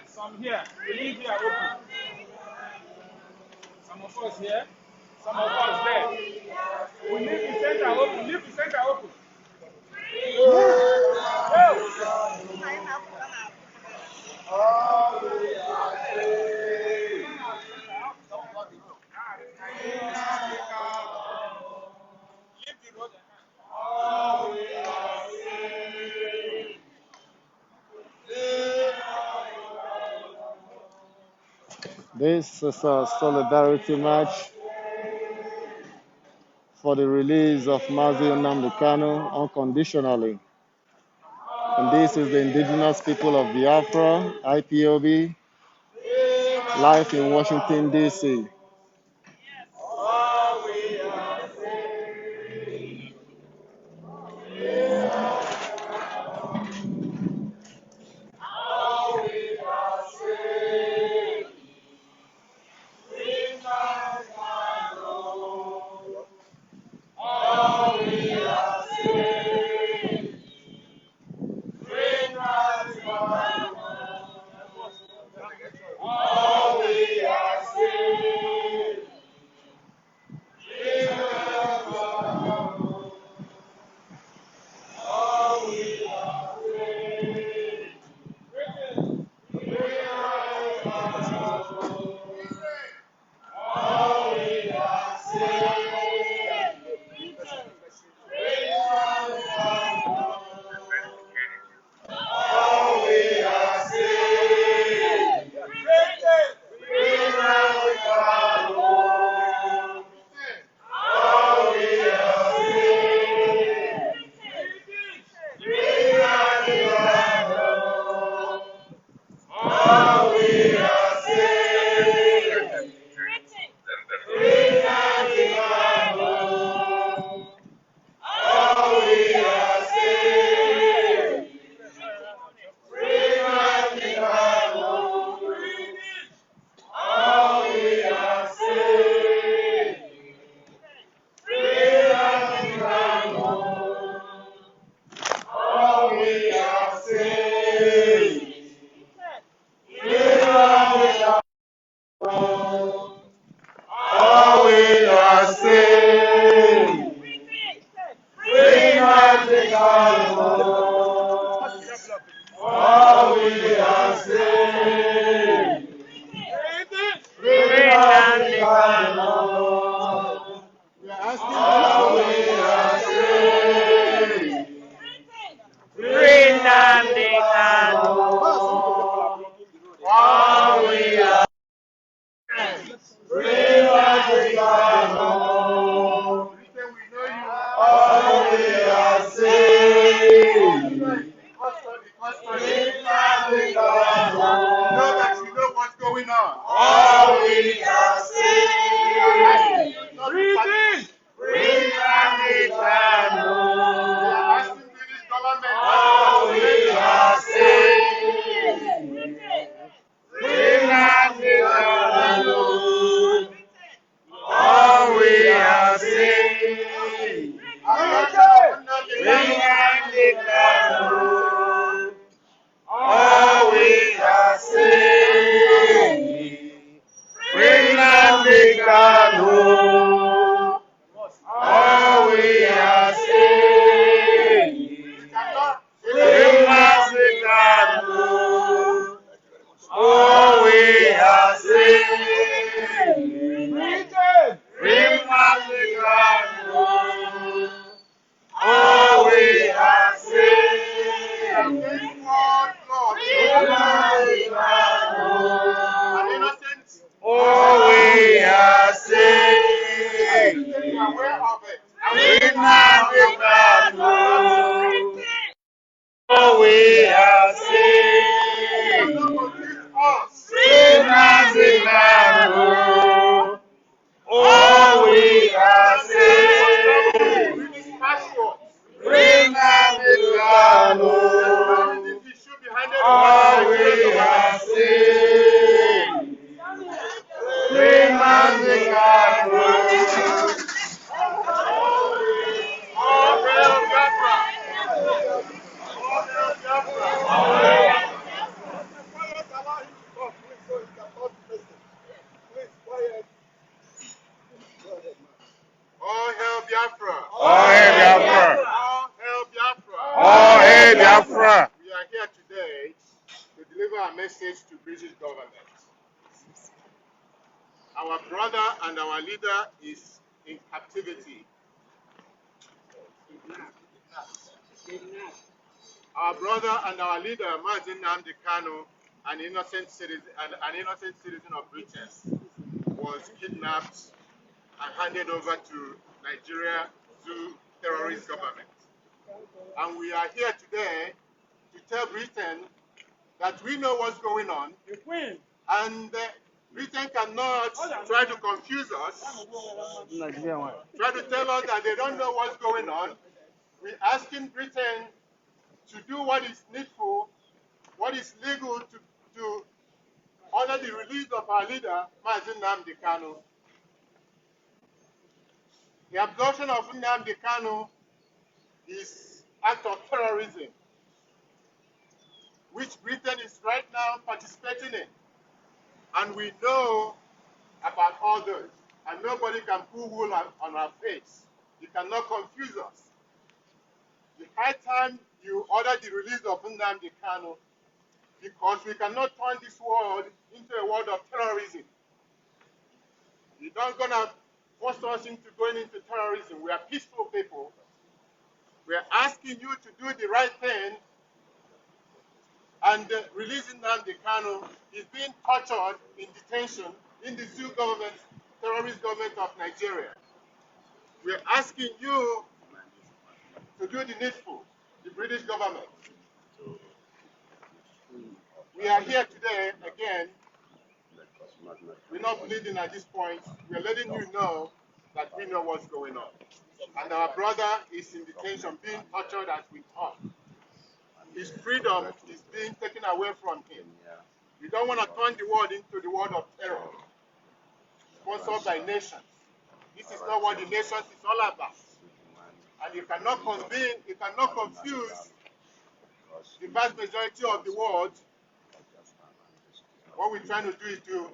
Some here. We leave here open. Some of us here. Some of us there. We leave the center open. Leave the center open. This is a solidarity march for the release of Mazi Nnamdi Kanu unconditionally. And this is the indigenous people of Biafra, Ipob, live in Washington, D.C. Nnamdi Kanu. All we are saying. Breathing. Bring Nnamdi Kanu. We are asking British government. All we are saying. Bring Nnamdi Kanu. All we are saying. Bring Nnamdi Kanu. All we are saying. Bring Nnamdi Kanu. All we are saying. Bring Nnamdi Kanu. All we are saying. Bring Mazi Kanu. All we are saying. Bring Mazi Kanu. An innocent. All we are saying. Bring Mazi Kanu. All we are saying. Bring Mazi Kanu. All we are saying. Bring Nnamdi Kanu. All we are saying. Bring Nnamdi Kanu. All hail Biafra. All hail Biafra. All hail Biafra! All hail Biafra! All hail Biafra! All hail Biafra! We are here today to deliver a message to British government. Our brother and our leader is in captivity. Our brother and our leader, Mazi Nnamdi Kanu, an innocent citizen of Britain, was kidnapped and handed over to Nigeria to terrorist government. And we are here today to tell Britain that we know what's going on, and Britain cannot try to confuse us, try to tell us that they don't know what's going on. We're asking Britain to do what is needful, what is legal to honor the release of our leader, Mazi Nnamdi Kanu. The abduction of Nnamdi Kanu is act of terrorism, which Britain is right now participating in. And we know about others, and nobody can put wool on our face. You cannot confuse us. The high time you order the release of Nnamdi Kanu, because we cannot turn this world into a world of terrorism. You're not gonna force us into going into terrorism. We are peaceful people. We are asking you to do the right thing, and releasing Nnamdi Kanu is being tortured in detention in the zoo government, terrorist government of Nigeria. We are asking you to do the needful, the British government. We are here today again. We're not bleeding at this point. We're letting you know that we know what's going on. And our brother is in detention, being tortured as we talk. His freedom is being taken away from him. We don't want to turn the world into the world of terror, sponsored by nations. This is not what the nations is all about. And you cannot confuse the vast majority of the world. What we're trying to do is to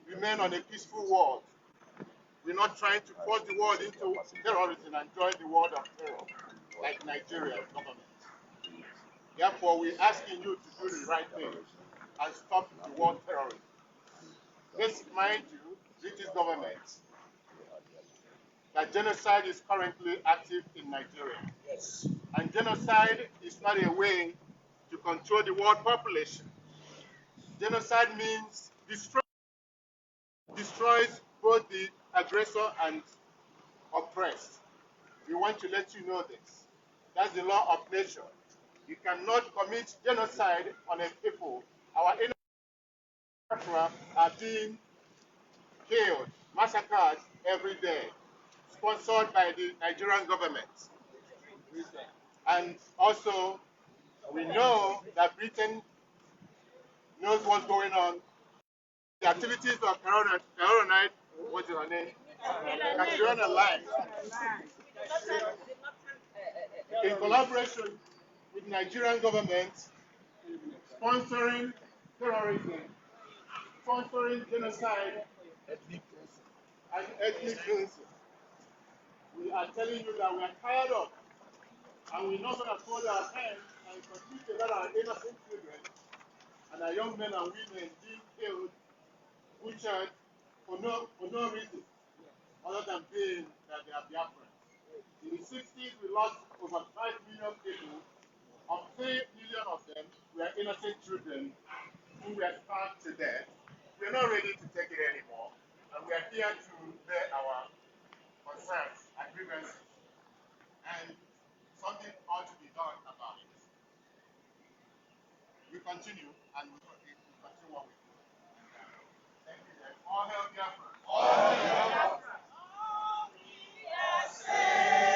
remain on a peaceful world. We're not trying to force the world into terrorism and join the world of terror, like Nigeria government. Therefore, we're asking you to do the right thing and stop the war terrorism. Let's remind you, British government, that genocide is currently active in Nigeria. Yes. And genocide is not a way to control the world population. Genocide means destroys both the aggressor and oppressed. We want to let you know this. That's the law of nature. You cannot commit genocide on a people. Our Biafra are being killed, massacred every day, sponsored by the Nigerian government. And also, we know that Britain knows what's going on. The activities of Caroline, what's her name? Catriona Life, in collaboration with Nigerian government, sponsoring terrorism, sponsoring genocide, and ethnic cleansing. We are telling you that we are tired of, and we're not going to fold our hands and continue to let our innocent children and our young men and women being killed, butchered for no reason other than being that they are Biafrans. In the 60s, we lost over 5 million people. Of 3 million of them were innocent children who were starved to death. We are not ready to take it anymore, and we are here to bear our concerns and grievances, and something ought to be done about it. We continue, and we continue what we do. Thank you, guys. All hail Biafra. All hail Biafra. All we are saved.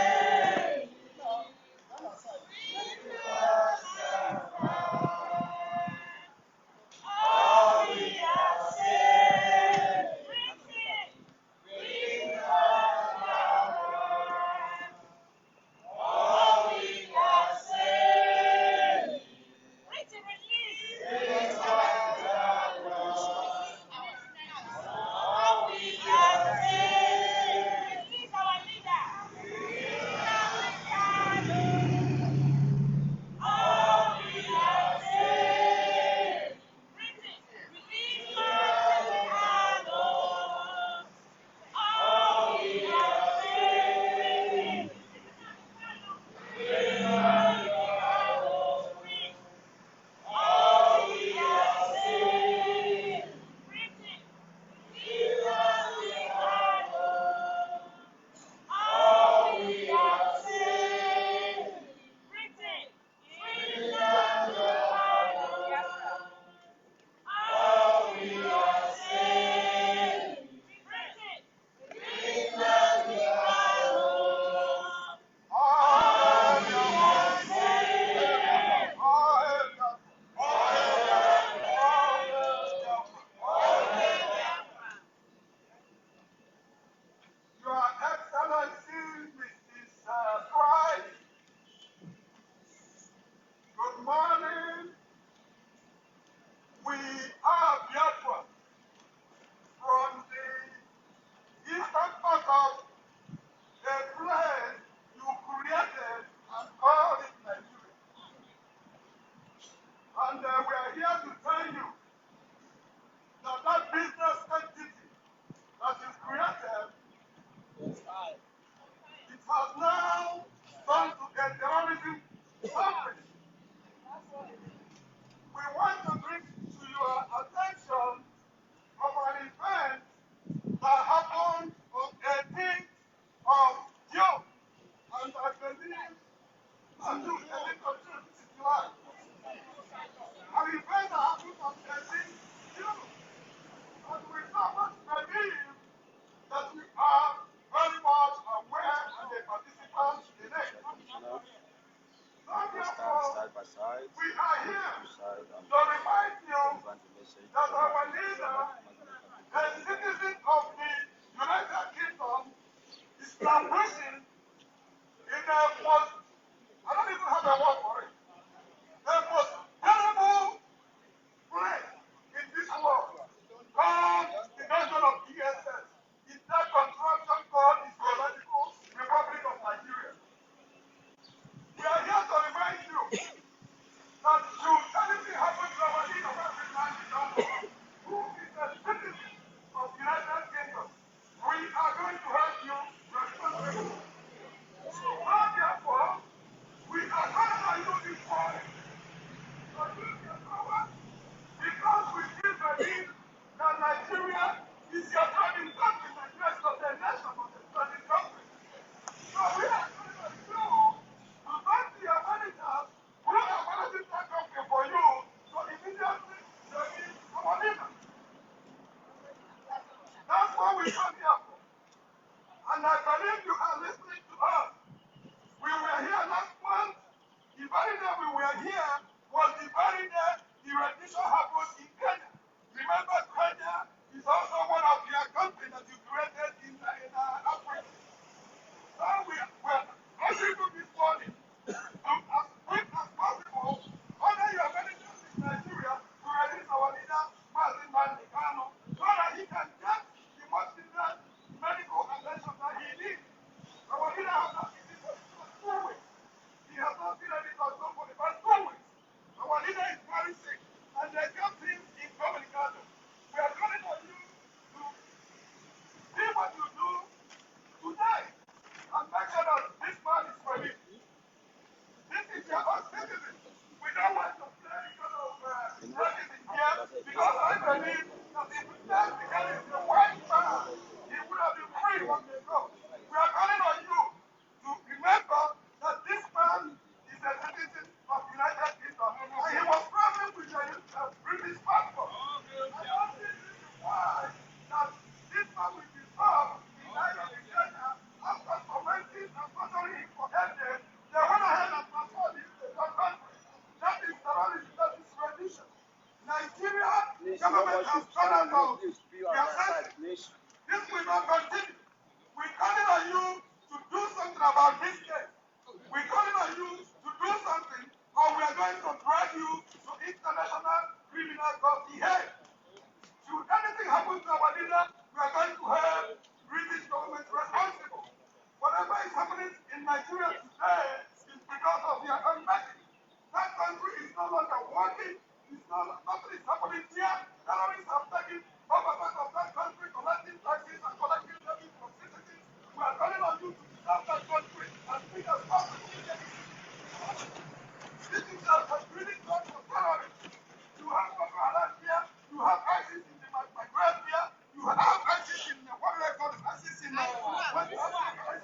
believe that if Nnamdi Kanu is a white man, he would have been free long ago. We are calling on you to remember that this man is a citizen of the United Kingdom and he was traveling with a British passport. I don't see this is why that this man will be served in Nigeria after commenting and torturing him for 8 days. They went ahead and transferred him to the country. That is terrorism, that is rendition. Nigeria government has done about. We are saying this will not continue. We're calling on you to do something about this case. We're calling on you to do something, or we are going to drag you to international criminal court. Should anything happen to our leader, we are going to have British government responsible. Whatever is happening in Nigeria today is because of their unmercy. That country is no longer working. Nothing is happening here. Terrorists have taken over of that country, collecting taxes and collecting revenue from citizens. We are calling on you to stop that country as quick as possible. This is a breeding ground for terrorists. You have Boko Haram here. You have ISIS in the Maghreb here. You have ISIS in the what they call ISIS in the West Africa.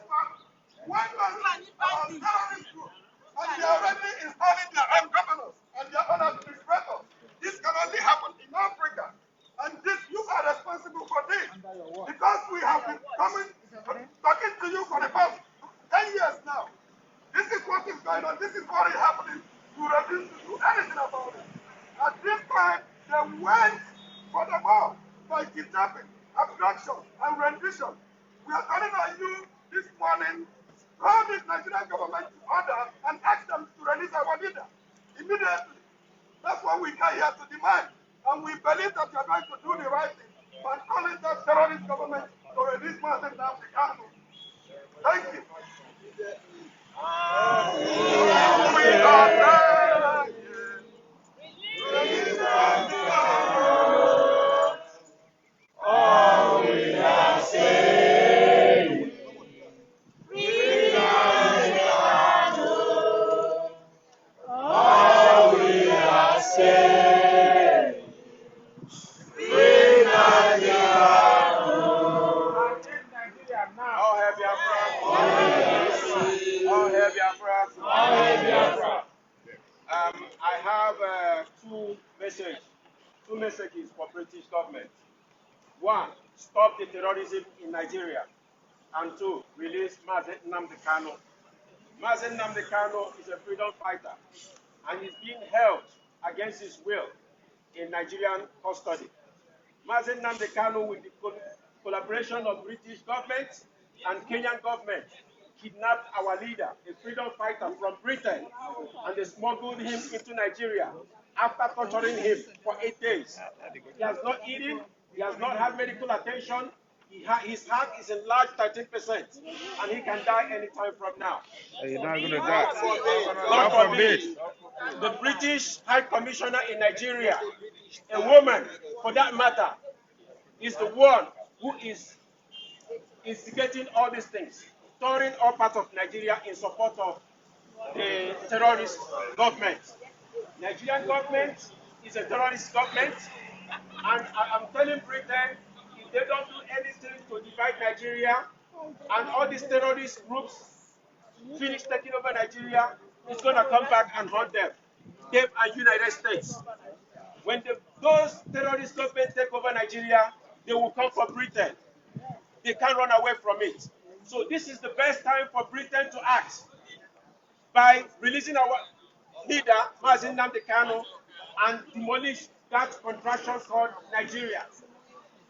One person about terrorist group. And they are already installing their own governors and their own administrators. This can only happen in Africa. And this, you are responsible for this. Because we have been talking to you for the past 10 years now. This is what is going on. This is what is happening. You refuse to do anything about it. At this time, they went for the ball by kidnapping, abduction, and rendition. We are calling on you this morning. Call this Nigerian government to order and ask them to release our leader immediately. That's what we came here to demand. And we believe that you are going to do the right thing by calling that terrorist government to release Mazi Nnamdi Kanu. Thank you. I have two messages for British government. One, stop the terrorism in Nigeria. And two, release Mazi Nnamdi Kanu. Mazi Nnamdi Kanu is a freedom fighter and is being held against his will in Nigerian custody. Mazi Nnamdi Kanu, with the collaboration of British government and Kenyan government, kidnapped our leader, a freedom fighter from Britain, and they smuggled him into Nigeria after torturing him for 8 days. He has not eaten, he has not had medical attention, his heart is enlarged 13%, and he can die anytime from now. You're not going to die. God forbid. The British High Commissioner in Nigeria, a woman for that matter, is the one who is instigating all these things, touring all parts of Nigeria in support of the terrorist government. Nigerian government is a terrorist government, and I'm telling Britain, if they don't do anything to divide Nigeria, and all these terrorist groups finish taking over Nigeria, it's going to come back and hunt them, them and United States. When those terrorist governments take over Nigeria, they will come for Britain. They can't run away from it. So this is the best time for Britain to act by releasing our leader, Mazi Nnamdi Kanu, and demolish that contraction called Nigeria.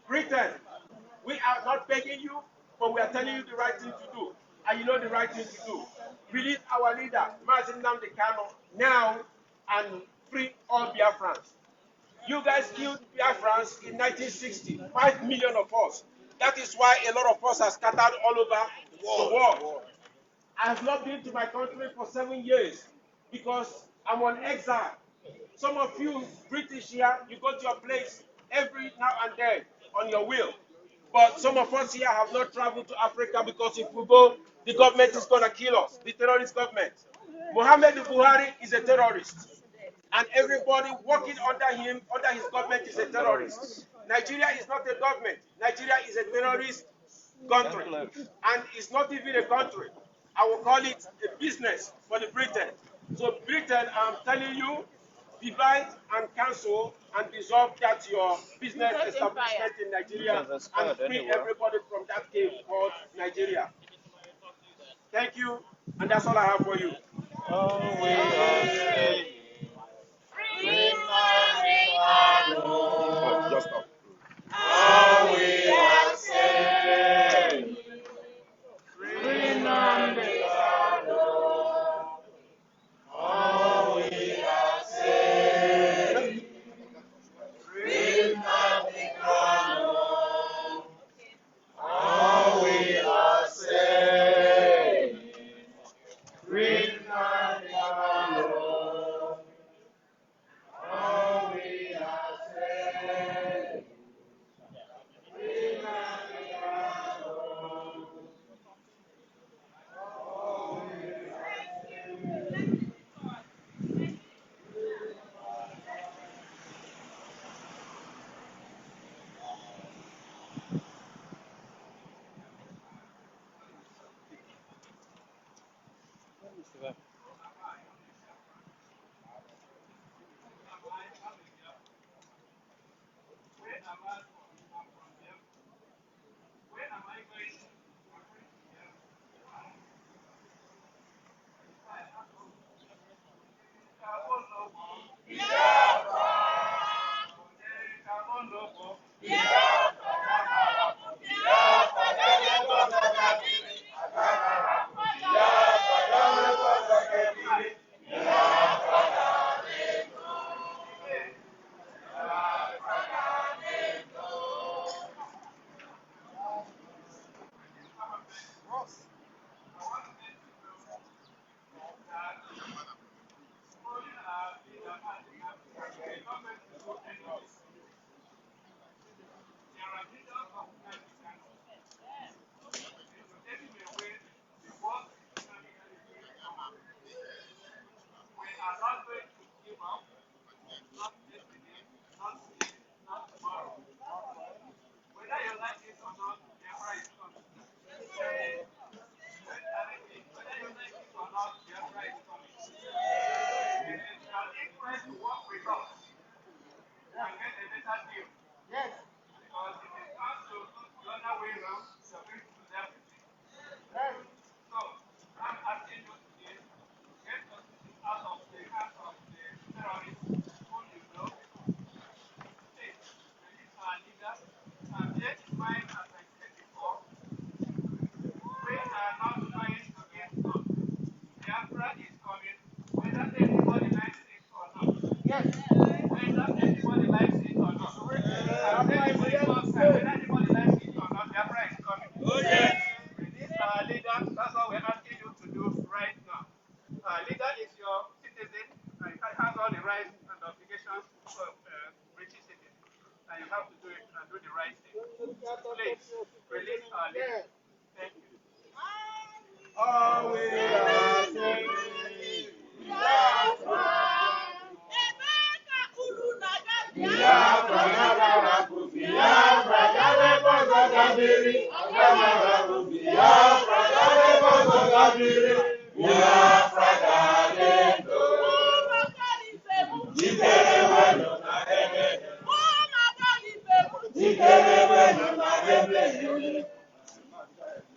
Britain, we are not begging you, but we are telling you the right thing to do. And you know the right thing to do. Release our leader, Mazi Nnamdi Kanu, now and free all Biafrans. You guys killed Biafrans in 1960, 5 million of us. That is why a lot of us are scattered all over the world. I have not been to my country for 7 years because I'm on exile. Some of you British here, you go to your place every now and then on your will. But some of us here have not traveled to Africa because if we go, the government is going to kill us, the terrorist government. Muhammad Buhari is a terrorist. and everybody working under him, under his government, is a terrorist. Nigeria is not a government. Nigeria is a terrorist country, and it's not even a country. I will call it a business for the Britain. So Britain, I'm telling you, divide and cancel and dissolve that your business establishment in Nigeria and free everybody from that cave called Nigeria. Thank you, and that's all I have for you. Just stop. All we are saying, free Nnamdi Kanu. All we are saying, free Nnamdi Kanu. All we are saying, free Nnamdi Kanu. All we are saying.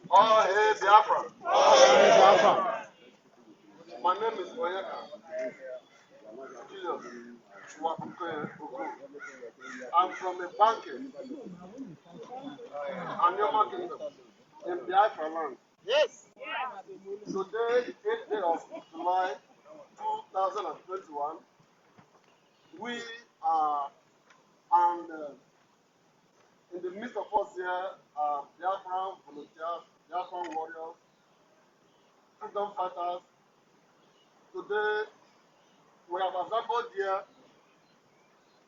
All hail Biafra. All hail Biafra. My name is Oyeka. I'm from a banking and Yoma Kingdom in Biafra land. Yes. Today, 8th day of July 2021, we are, and in the midst of us here are Biafran volunteers, Biafran warriors, freedom fighters. Today, we have assembled here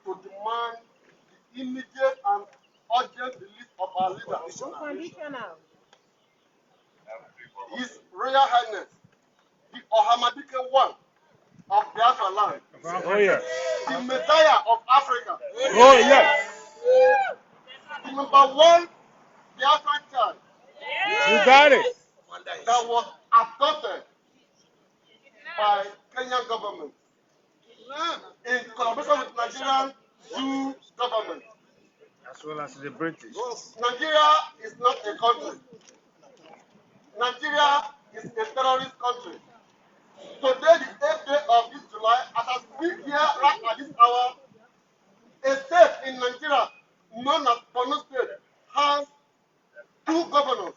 to demand the immediate and urgent release of our leader, His Royal Highness, the Ohamadike One, of Biafra land. Oh, yes. The Messiah of Africa. Oh, yes. The number one Biafran child You got it. that was adopted by Kenyan government in collaboration with Nigerian Jew government. As well as the British. Nigeria is not a country. Nigeria is a terrorist country. Today, the 8th day of this July, as I speak here right at this hour, a state in Nigeria known as Kanu State has 2 governors.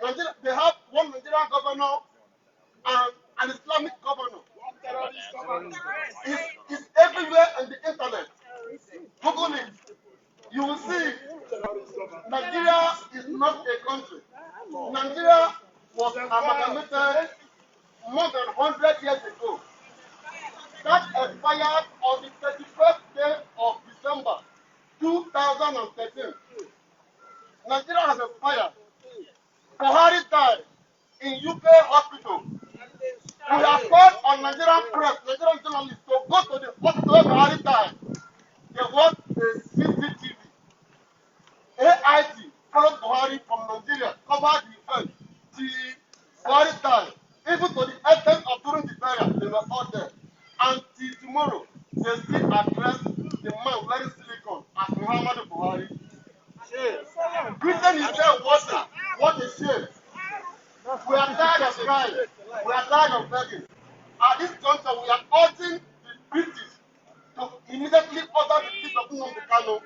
Nigeria, they have one Nigerian governor and an Islamic governor. It's everywhere on the internet. Google it. You will see Nigeria is not a country. Nigeria was amalgamated more than 100 years ago. That expired on the 31st day of December 2013. Nigeria has expired. Buhari died in UK hospital. We have called on Nigerian press, Nigerian journalists to go to the hospital where Buhari died. There was a CCTV. AIT followed Buhari from Nigeria, covered the event. The Buhari died. Even to the extent of during the burial, they were all there. Until tomorrow, they still address the man wearing silicone as Muhammad Buhari. Britain is there water. What a shame. We are tired of crying. We are tired of begging. At this juncture, we are urging the British to immediately order the release of Nnamdi Kanu.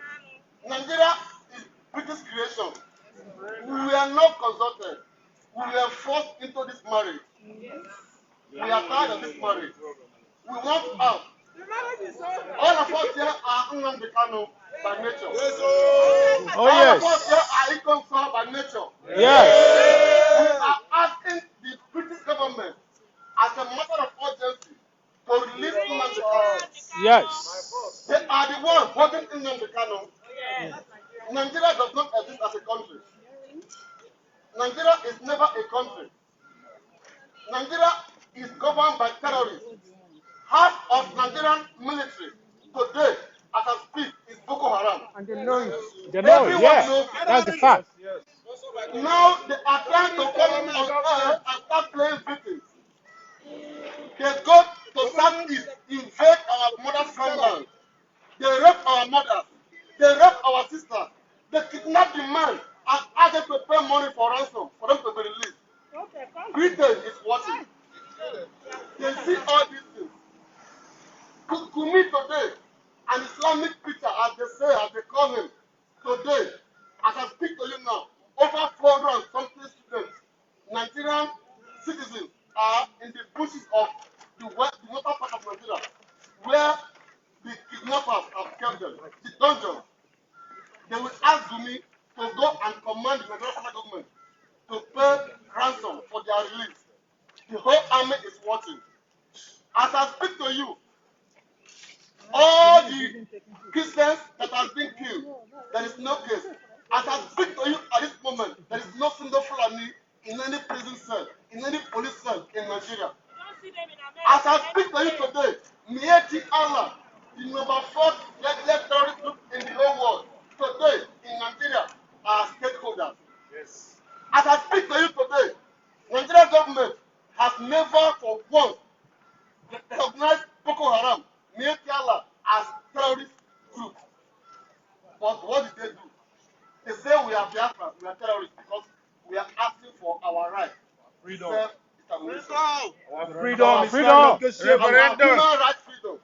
Nigeria is British creation. We were not consulted. We were forced into this marriage. We are tired of this marriage. We want out. All of us here are Nnamdi Kanu by nature. Oh, All yes. of us here are Ipob by nature. Yes. We are asking the British government, as a matter of urgency, to release Nnamdi Kanu. Yes. They are the ones voting Nnamdi Kanu. Nigeria does not exist as a country. Nigeria is never a country. Nigeria is governed by terrorists. Half of Nigerian military today, as I speak, is Boko Haram. And they know it. They know, Everyone yeah. knows it. That's the fact. Now they are trying to come on air and start playing victims. They go to Southeast, invade our mother's homeland. They rape our mothers. They rape our sisters. They kidnap the man and ask them to pay money for ransom for them to be released. Britain is watching. They see all these things. To me today, an Islamic preacher, as they say, as they call him, today, as I speak to you now, over 400 and something students, Nigerian citizens, are in the bushes of the northern part of Nigeria, where the kidnappers have kept them, the dungeon. They will ask me to go and command the Nigerian federal government to pay ransom for their release. The whole army is watching. As I speak to you, all the Christians that have been killed, there is no case. As I speak to you at this moment, there is no single Fulani in any prison cell, in any police cell in Nigeria. As I speak to you today, Mieti Allah, the number 4 terrorist group in the whole world, today in Nigeria are stakeholders. Yes. As I speak to you today, Nigerian government has never for once recognized Boko Haram, Mieti Allah, as terrorist group. But what did they do? They say we are Biafra, we are terrorists because we are asking for our right. Freedom. Freedom. Our freedom. Our human rights freedom.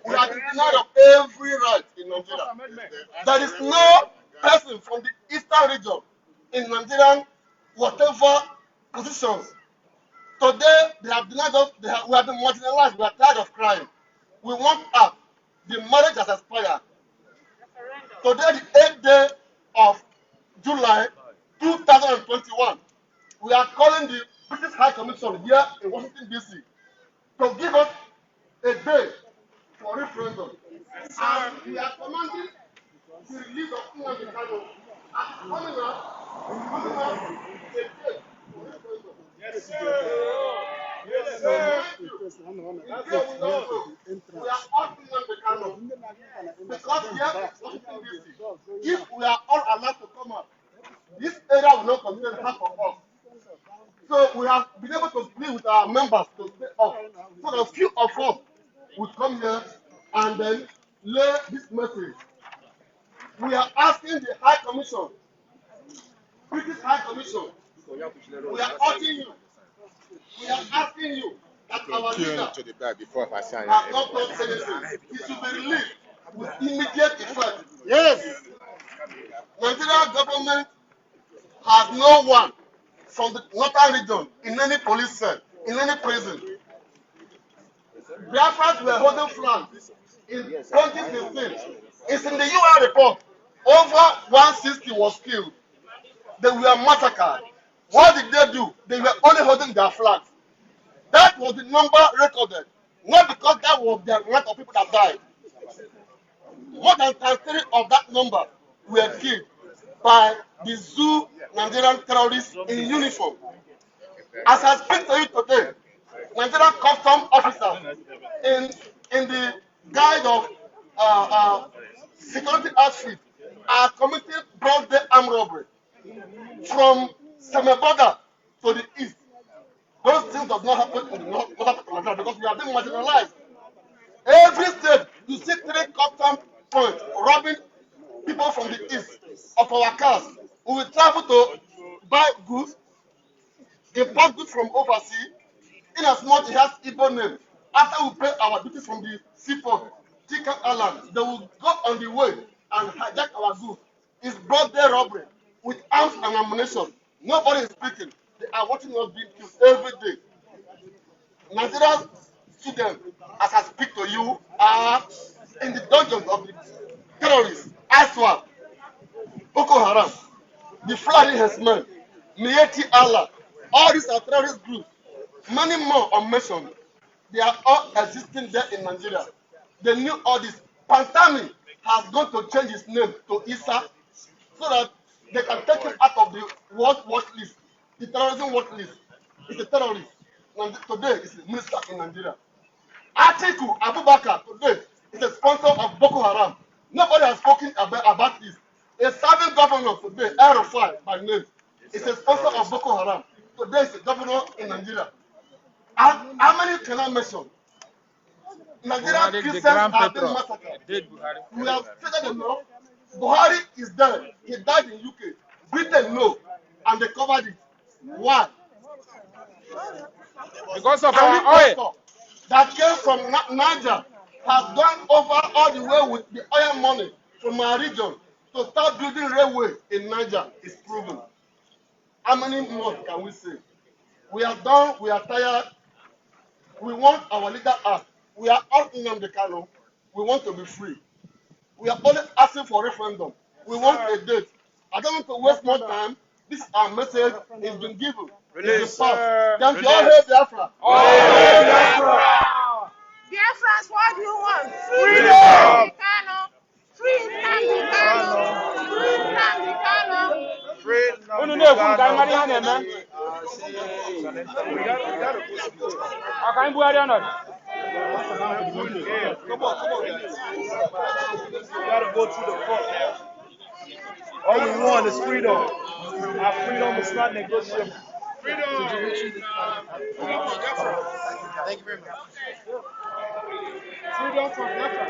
We are denied of every right in Nigeria. There is no person from the eastern region in Nigerian whatever positions. Today they have denied us. We have been marginalized. We are tired of crying. We want out. The marriage has expired. Today, the 8th day of July 2021, we are calling the British High Commission here in Washington, D.C. to give us a day for referendum. And we are commanding the release of Nnamdi Kanu and coming up a day for referendum. Yes, sir. Yes, sir. Because here is Washington DC. If we are all allowed to come out, this area will not contain half of us. So we have been able to plead with our members to stay off. So that a few of us would come here and then lay this message. We are asking the High Commission, British High Commission, we are urging you, we are asking you that our leader has not done anything. He should be released with immediate effect. Yes. Nigerian government has no one from the northern region in any police cell, in any prison. Biafrans were holding flags in 2015. It's in the UN report. Over 160 was killed. They were massacred. What did they do? They were only holding their flags. That was the number recorded. Not because that was the amount of people that died. More than 3 of that number were killed by the zoo Nigerian terrorists in uniform. As I speak to you today, Nigerian custom officers in the guide of security outfit are committing broad day armed robbery from Semeboda to the east. Those things does not happen in the north because we are being marginalized. Every state, you see 3 custom points robbing people from the east of our cars. We will travel to buy goods, import goods from overseas, in as much it has Ipob name. After we pay our duties from the seaport, Chicken Island, they will go on the way and hijack our goods. It's broad day robbery with arms and ammunition. Nobody is speaking. They are watching us being killed every day. Nigerian students, as I speak to you, are in the dungeons of the terrorists, aswell, Boko Haram, the Fulani Herdsmen, Mieti Allah. All these are terrorist groups. Many more are mentioned. They are all existing there in Nigeria. They knew all this. Pantami has gone to change his name to Isa so that they can take him out of the world watch list, the terrorism watch list. He's a terrorist. And today, he's a minister in Nigeria. Atiku Abubakar today is a sponsor of Boko Haram. Nobody has spoken about this. A serving governor today, Erufai by name, is a sponsor of Boko Haram. Today is a governor in Nigeria. And how many can I mention? Nigerian Christians have been massacred. We have stated enough. Buhari is dead. He died in UK. Britain no, and they covered it. Why? Because of our oil that came from Niger has gone over all the way with the oil money from our region to start building railway in Niger. Is proven. How many more can we say? We are done. We are tired. We want our leader out. We are all in Nnamdi Kanu. We want to be free. We are only asking for referendum. We want a date. I don't want to waste more time. This our message has been given. Release. Can you all hear Biafra? Biafrans, what do you want? Freedom! Free Nnamdi Kanu! Free Nnamdi Kanu! Free Nnamdi Kanu! Come on. We gotta go through the court. All we want is freedom. Our freedom is not negotiable. Freedom! Thank you very much. Freedom from Biafra.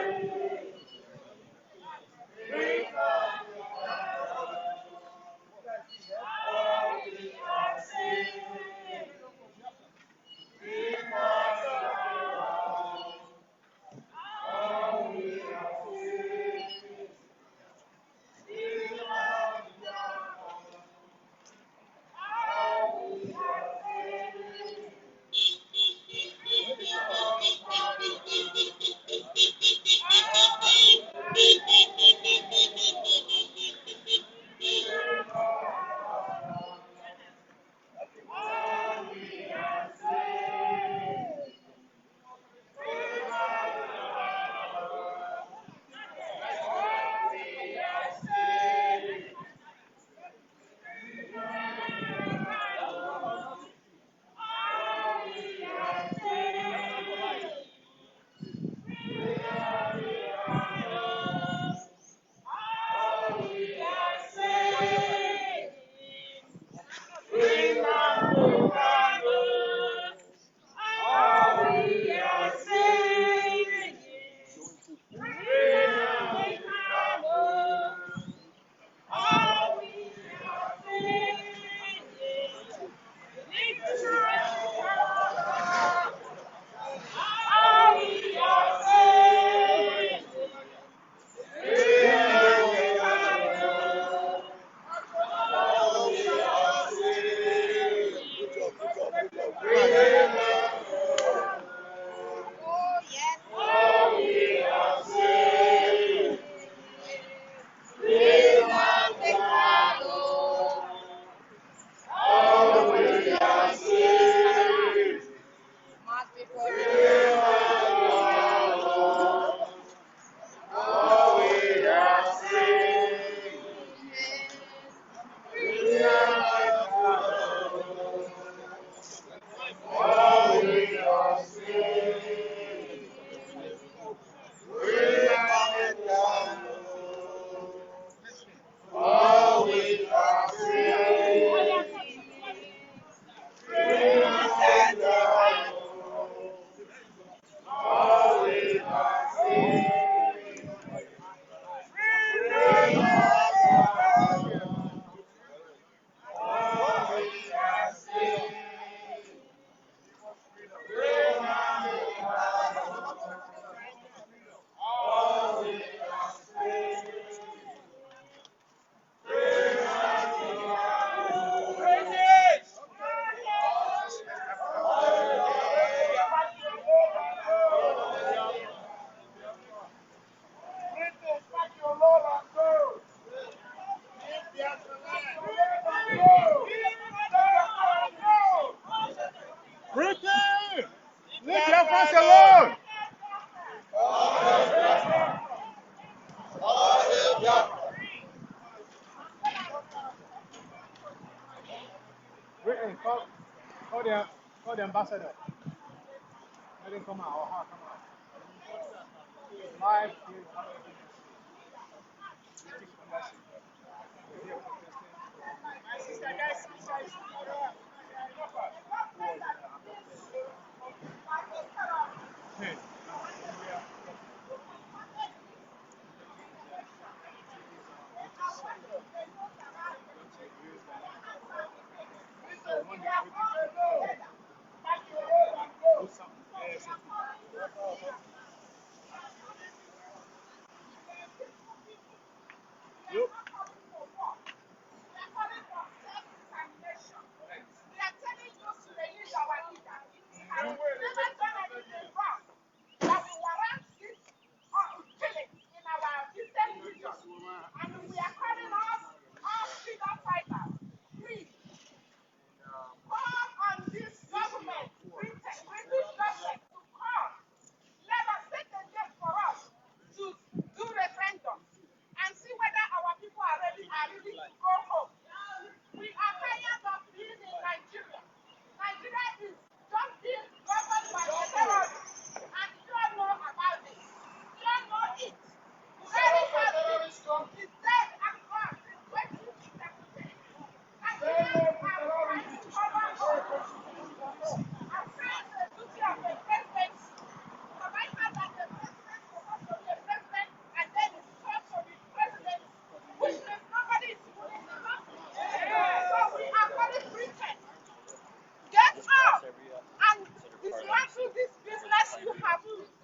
Call the ambassador. Let him come out or her come out. Live here. My sister, guys,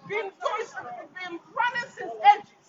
been running since ages.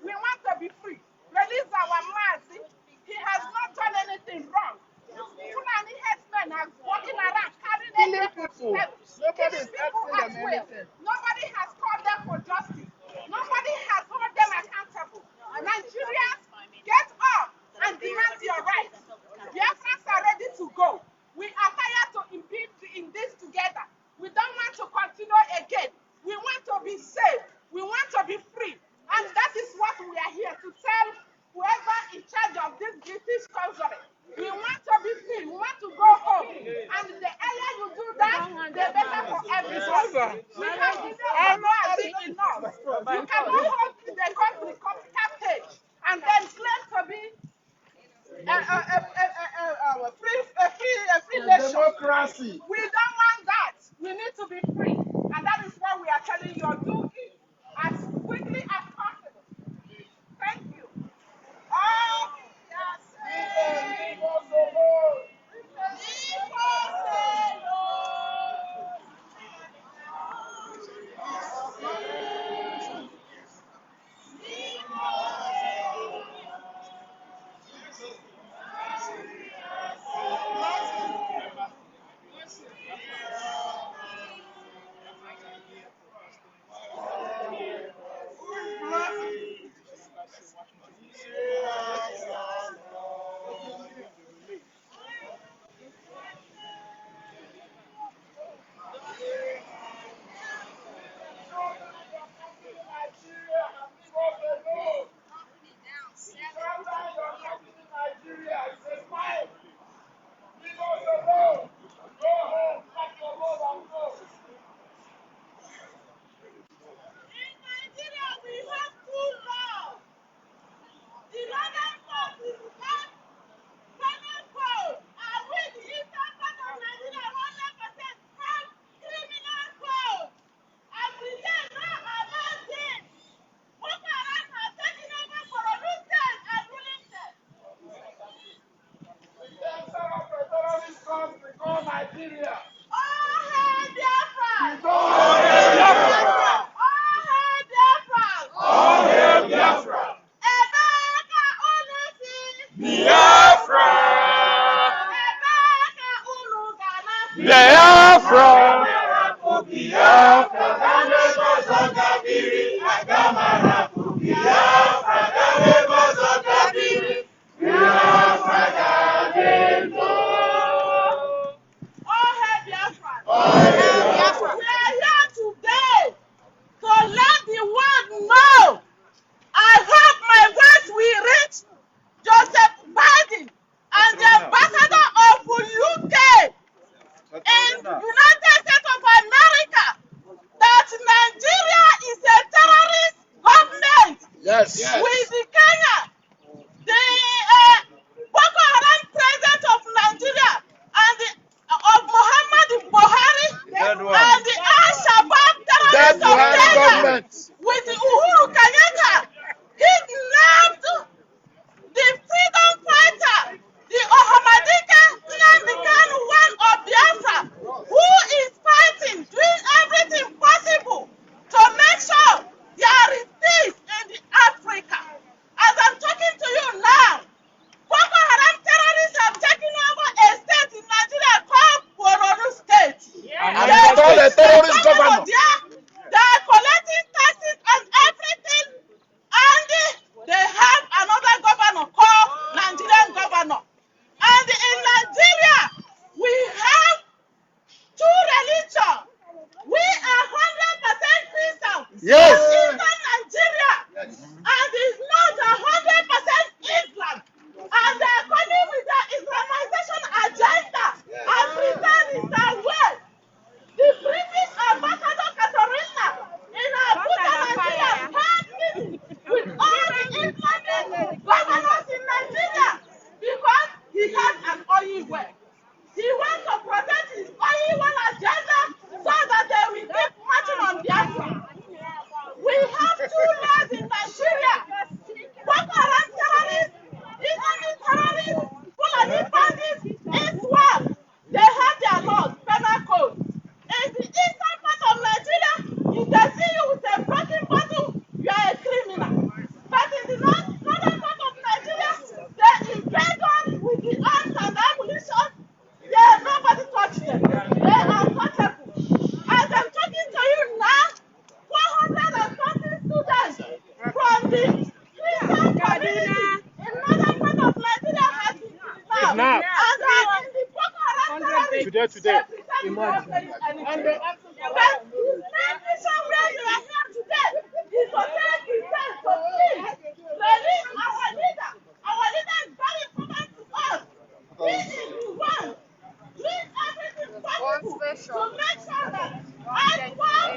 We want to be free. Release our Mazi. He has not done anything wrong. Fulani headsmen are walking around carrying people. Nobody is asking them anything. Nobody has called them for justice. Nobody has held them accountable. Nigerians, get up and demand your rights. Biafrans are ready to go. We are tired to impede in this together. We don't want to continue again. We want to be safe. We want to be free. And that is what we are here to tell whoever in charge of this British country. We want to be free. We want to go home. And the earlier you do that, the better for everyone. We have enough. You cannot hold the country captive and then claim to be a free nation. Democracy. We don't want that. We need to be free. And that is what we are telling you to do as quickly as possible. Thank you. Oh, yes. In Yes. With the Kenya, the Boko Haram president of Nigeria, and the, of Muhammad Buhari, and the Al-Shabaab That terrorists of Buhari Kenya, government. with the Uhuru Kenyatta, kidnapped the freedom fighter, the Ohamadike Nnamdi Kanu, one of Biafra, who is fighting, doing everything possible to make sure there is peace in the Africa. As I'm talking to you now, Boko Haram terrorists have taken over a state in Nigeria called Borno State. And installed a terrorist governor. They are collecting taxes and everything, and they have another governor called Nigerian governor. And in Nigeria, we have two religions. We are 100% Christian. Yes. In Eastern Nigeria, and it's not 100% Islam. And they are coming with the Islamization agenda and pretend it's our way. The British ambassador Katarina in Abuja, Nigeria, had meeting with all the Islamic governors in Nigeria because he has an oil well. He wants to protect his oil well agenda so that they will keep marching on Biafra. We have two laws in Nigeria. Boko Haram terrorists, Islamic terrorists, Fulani bandits, aswell. They have their laws, penal code. In the eastern part of Nigeria, if they see you with a broken bottle, you are a criminal. But in the northern part of Nigeria, they invade us with the arms and ammunition. Yeah, nobody touched them. They are untouchable. As I'm talking to you now, 430 students from the Christian community in northern part of Nigeria have been kidnapped. And they are in the Boko Haram terrorists. Today. And the but the main mission where you are here today is to take defense to peace. Release our leader. Our leader is very important to us. He is the one doing everything possible to make sure that aswell,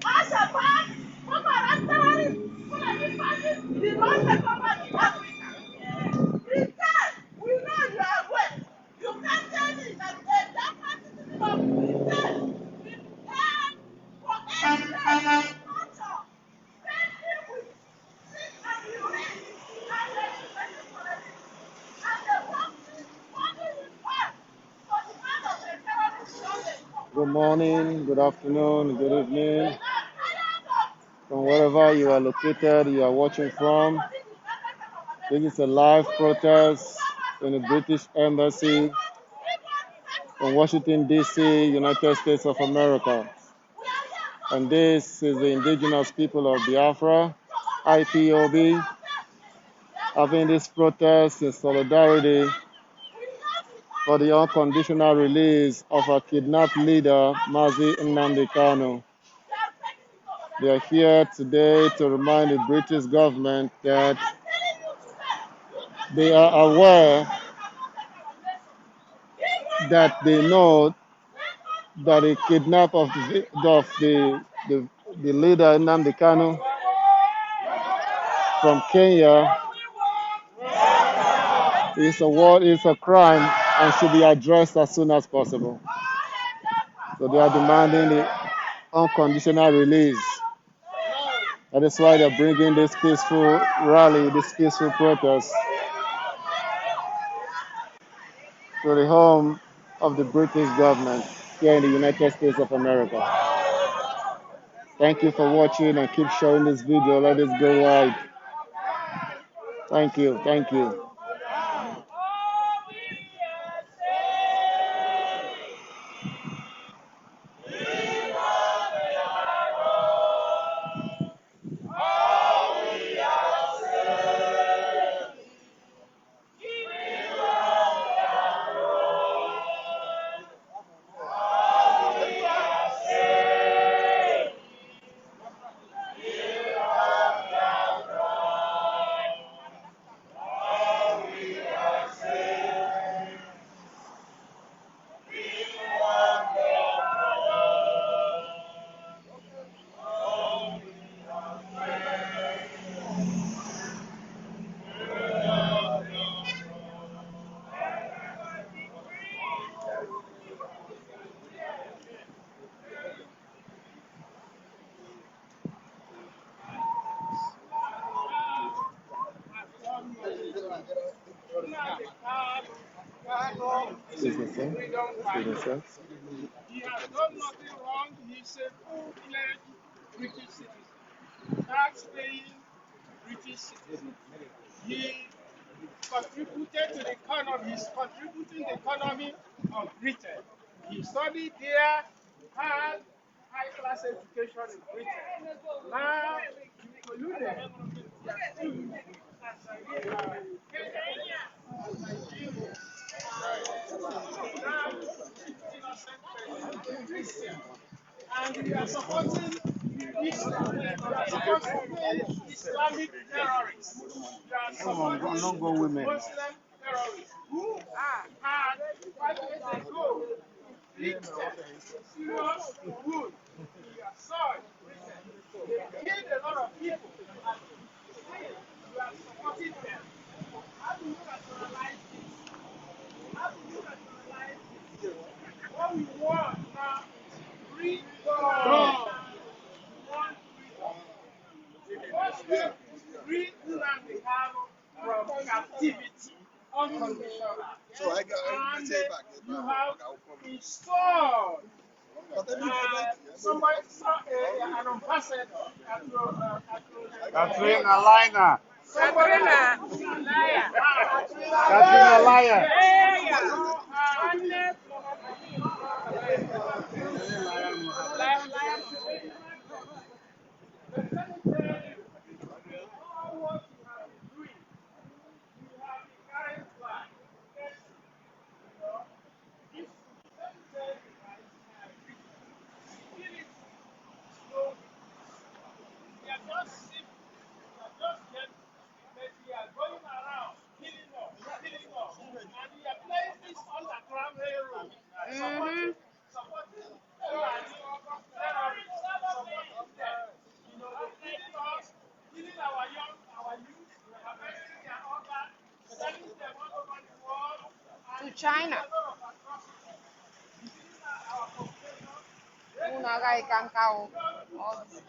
ashabab, Boko Haram terrorists, Fulani bandits did not take over the Africa. Pretend we know you are aware. You can't tell me that a Biafra citizen of pretend prepare for any culture. Same thing with sick and urine and legislative politics. And they want to only request for the end of the terrorist government. Good morning, good afternoon, good evening. From wherever you are located, you are watching from. This is a live protest in the British Embassy in Washington, D.C., United States of America. And this is the indigenous people of Biafra, Ipob, having this protest in solidarity for the unconditional release of our kidnapped leader, Mazi Nnamdi Kanu. They are here today to remind the British government that they are aware that they know that the kidnap of the leader Nnamdi Kanu from Kenya is a crime and should be addressed as soon as possible. So they are demanding the unconditional release. That is why they're bringing this peaceful rally, this peaceful protest to the home of the British government here in the United States of America. Thank you for watching and keep sharing this video. Let it go wide. Thank you. Thank you. Nnamdi Kanu is a freedom fighter. He has done nothing wrong. He's a full-fledged British citizen, tax-paying British citizen. He contributed to the economy. He's contributing the economy of Britain. He studied there, had high-class education in Britain. Now, he colluded. And we are supporting Islam. We are supporting Islamic terrorists. We are supporting Muslim terrorists who had 5 years ago inflicted serious wound in their soil. They killed a lot of people. And still, we are supporting them. How do you rationalize this? How do you rationalize this? What we want now is freedom. We want freedom. The first step is to free Nnamdi Kanu from captivity, unconditional. So I got and you have installed somebody, an ambassador, Katrina Liner. Katrina Liner. To China. Una guy can cow. All this.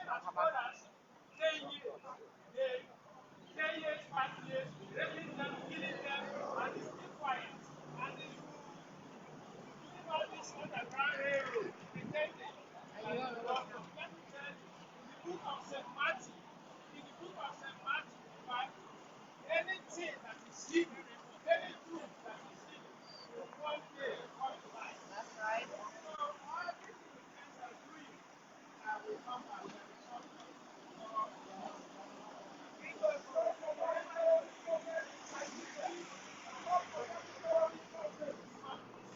Anything that is hidden, any truth that is hidden, one day comes to light. That's right. So all these things are doing, will come as a result of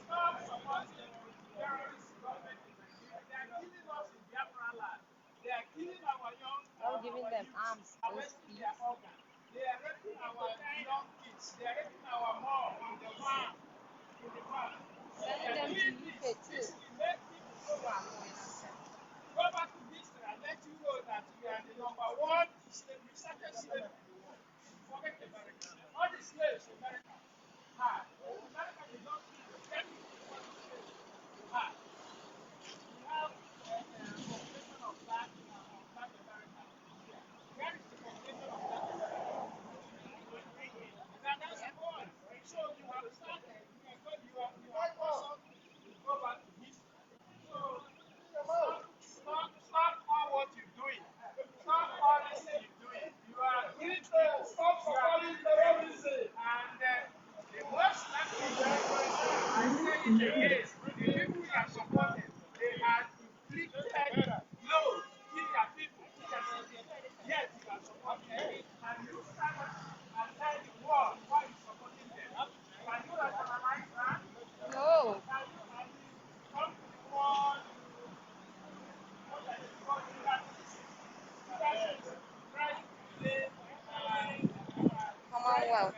stop supporting terrorist government in Nigeria. They are killing us in Biafra land. They are killing our young. I'm giving them arms. Arresting their organs. They are raping our young kids. They are raping our mom on the farm. In the farm. Sending them to UK too. Go back to history and let you know that we are the number one slave. We started slavery. Forget America. All the slaves America had. America did not kill them. Tell me what the slaves had. We have population of black America. Where is the population of black America? That's the point. So you have started. You have also go back to history. So stop all what you're doing. Stop all this thing you're doing. You are doing things. Stop supporting terrorism. And the most likely I say it again. The people you are supporting, they have inflicted blows in their people. Yet you are supporting them. And you stand up and tell the world why you're supporting them. Can you rationalize that? No. Can you come to the world? Commonwealth.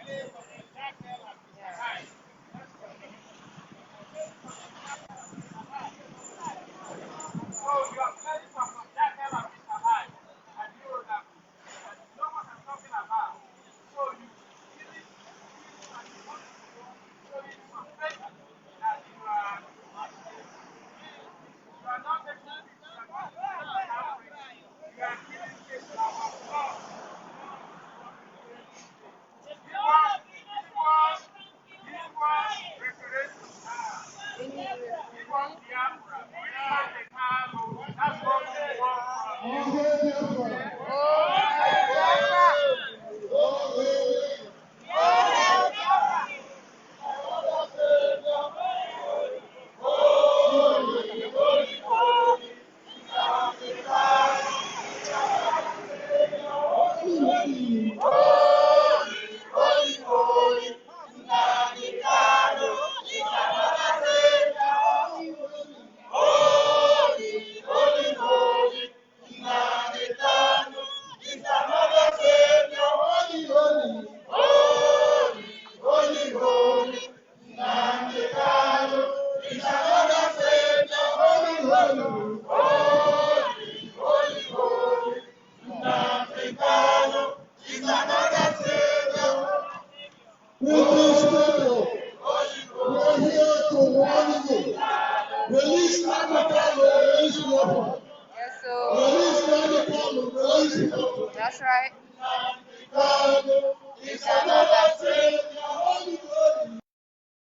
with this people. We're here to warn you. Release Nnamdi Kanu, release weapon. Yes, so. Release Nnamdi Kanu, release weapon. That's right. Kanu is another savior.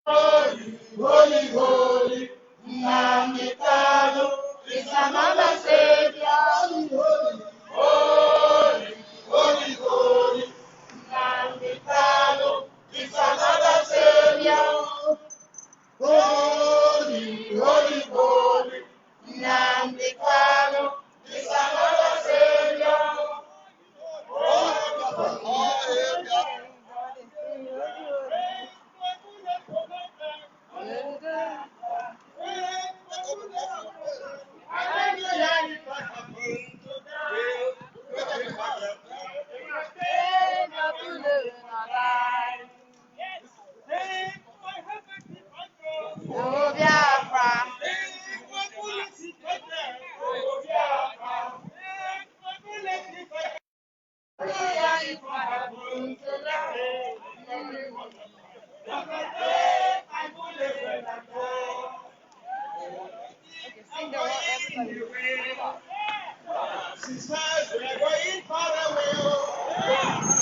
Holy, holy. Nnamdi Kanu is another savior. Holy, holy, holy. Nnamdi Kanu is another savior. Holy, holy, holy. Nnamdi Kanu is another savior. Oh, Biafra. Okay, sing the one everybody. Sisters, we are going far away.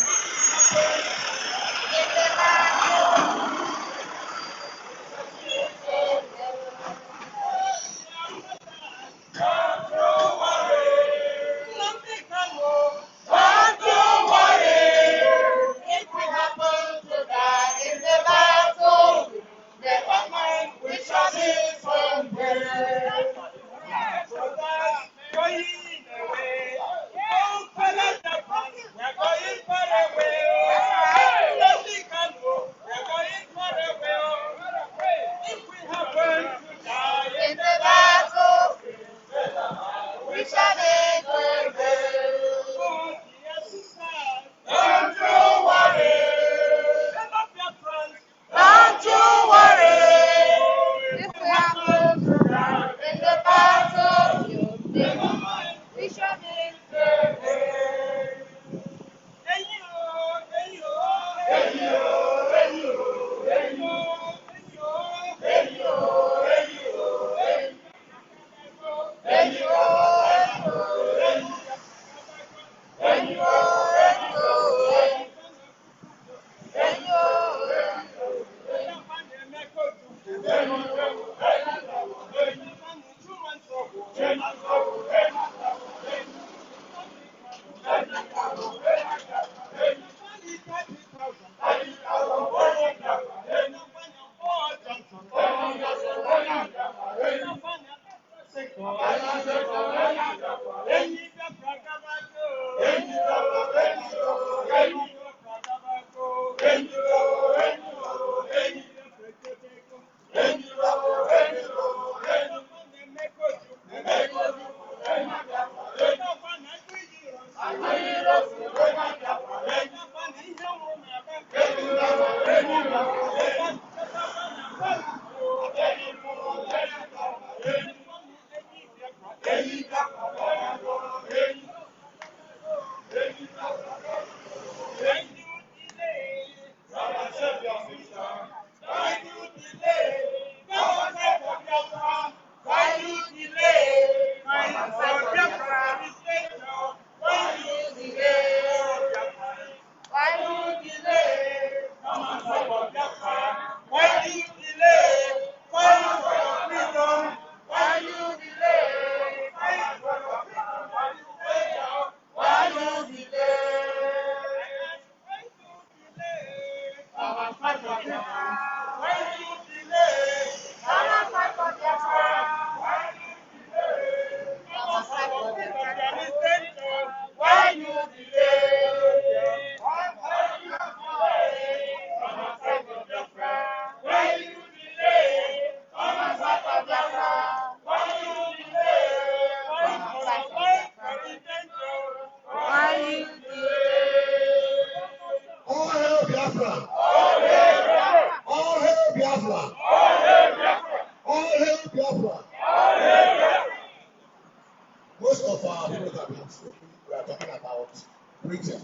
Most of our people that we are talking about Britain.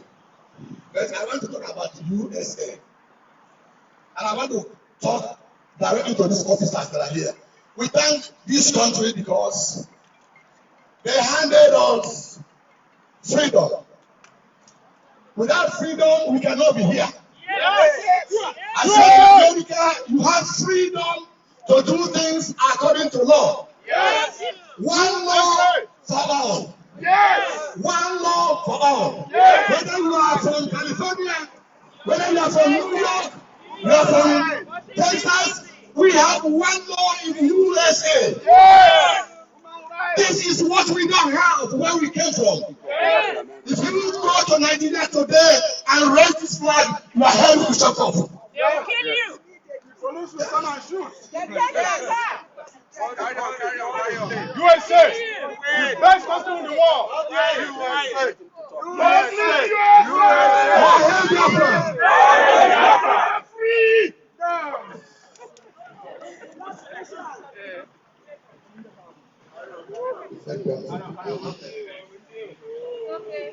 But I want to talk about USA. And I want to talk directly to these officers that are here. We thank this country because they handed us freedom. Without freedom, we cannot be here. As in America, you have freedom to do things according to law. One law for all. One law for all. Whether you are from California, whether you are from New York, you are from Texas, we have one law in the USA. This is what we don't have where we came from. If you go to Nigeria today and raise this flag, your head will shut off. They will kill you. Police will come and shoot. They take your car. USA, the best country in the world.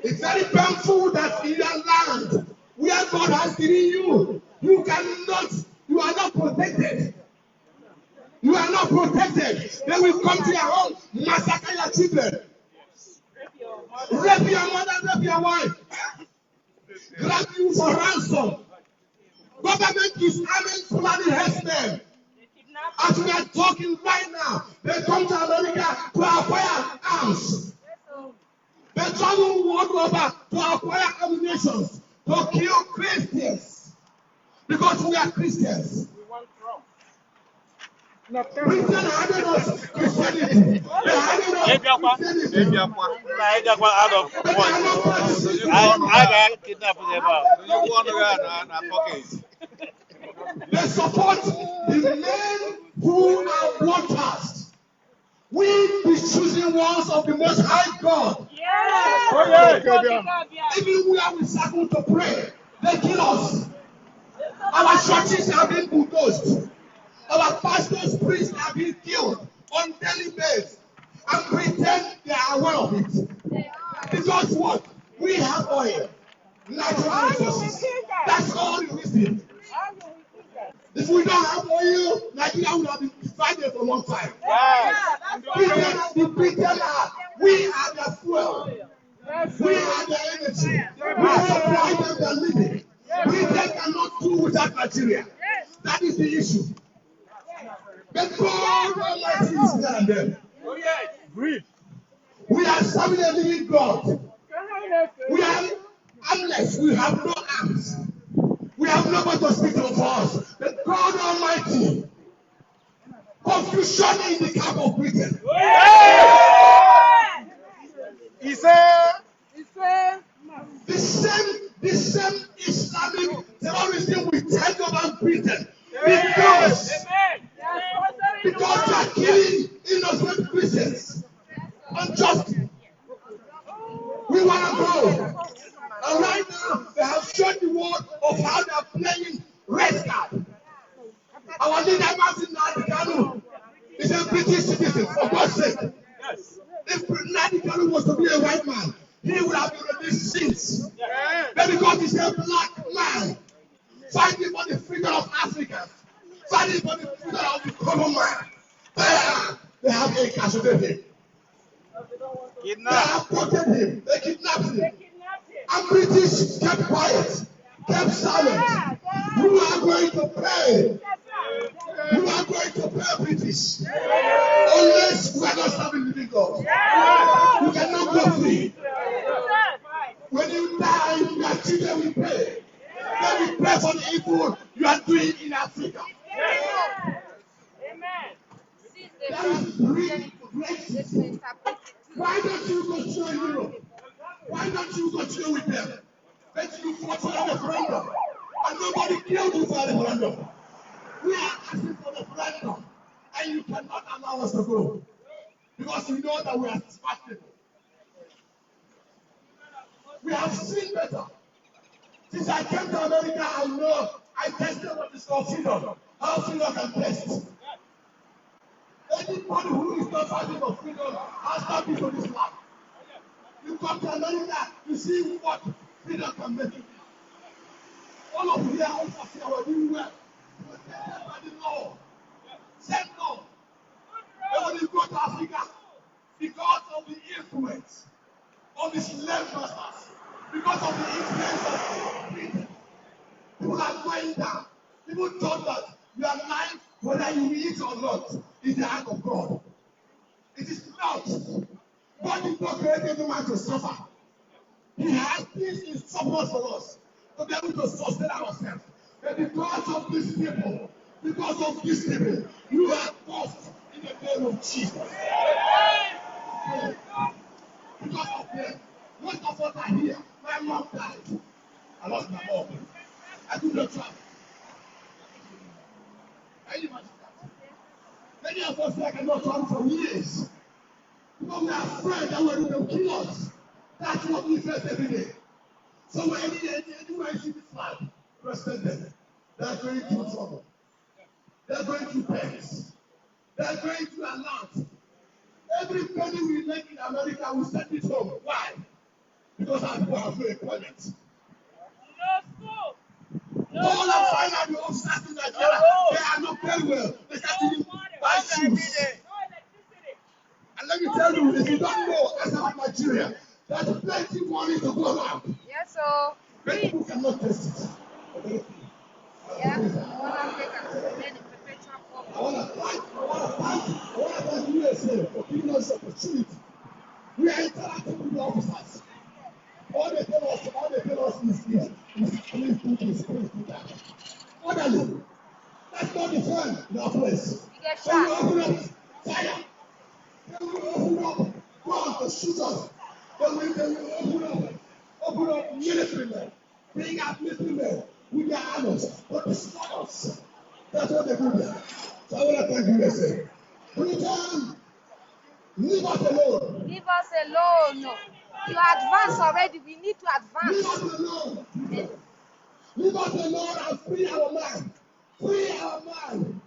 It's very painful that in your land where God has given you, you are not protected. You are not protected. They will come to your home, massacre your children, rape your mother, rape your wife, grab you for ransom. Government is arming Fulani herdsmen. As we are talking right now, they come to America to acquire arms. They travel world over to acquire ammunition to kill Christians because we are Christians. Christians handed us Christianity. They handed us Christianity. Out of one. I got kidnapped with about. They support the men who are bloodthirst. We be choosing ones of the Most High God. Even where we circle to pray, they kill us. Our churches have been bulldozed. Our pastors, priests have been killed on daily basis and pretend they are aware of it. Because what? We have oil, natural resources. That's all the reason. If we don't have oil, Nigeria would have been divided for a long time. The Britain we are the fuel. We are the energy. We are supplying them their living. Britain cannot do without Nigeria. That is the issue. The God Almighty is there and then. We are serving a living God. We are armless. We have no arms. We have nobody to speak to for us. The God Almighty. Confusion in the camp of Britain. He said, the same Islamic terrorism will take over Britain because they are killing innocent Christians. Unjust. We want to grow. And right now, they have shown the world of how they are playing red card. Our leader, Mazi, Kanu, is a British citizen, for God's sake. If Nnamdi Kanu was to be a white man, he would have been released since. But because he's a black man, fighting for the freedom of Africa, fighting for the freedom of the common man, they have incarcerated him. They have tortured him. They kidnapped him. And British kept quiet, kept silent. You are going to pay. You are going to pay British. Unless we are not serving living God. You cannot go free. When you die, your children will pay. They will pay for the evil you are doing in Africa. That is great. Why don't you go to Europe? Why don't you go to with them? But you fought for the referendum. And nobody killed you for the referendum. We are asking for the referendum. And you cannot allow us to go. Because you know that we are smart people. We have seen better. Since I came to America, I know I tested what is called freedom. How freedom can test. Anybody who is not fighting for freedom has not been to this land. You come to America, you see what freedom can make you. All of you here also say we're doing well. by the law. Same law. And when you go to Africa, because of the influence of the slave masters, because of the influence of Britain, people are going down. People thought that your life, whether you eat or not, is the act of God. It is not. God did not create any man to suffer. He has things in support for us to be able to sustain ourselves. And because of these people, you are lost in the name of Jesus. Because of them, most of us are here. My mom died. I lost my mom. I could not travel. Can you imagine that? Many of us here cannot travel for years. Because we are afraid that we're going to kill us. That's what we face every day. So anywhere you see this flag, respect them. They're going through trouble. They're going through pains. They're going through a lot. Every penny we make in America, we send it home. Why? Because our people have no employment. All the finally officers in Nigeria, they are not paid well. They can't even buy shoes. And let me tell you, if you don't know, as of Nigeria, there's plenty money to go around. Yes, so. Many people cannot taste it. Yeah, all Africa. I want to thank USA for giving us the opportunity. We are interacting with the officers. All they tell us is please do that. Orderly. That's not the fun in our place. You get When we shot. open up fire, then we open up guns to shoot us. Then we open up military men. Bring out military men with their arms to destroy us. That's what they do there. So I want to thank you, USA. Britain, leave us alone. Leave us alone. You advance already. We need to advance. Leave us alone. Leave us alone and free our man. Free our man.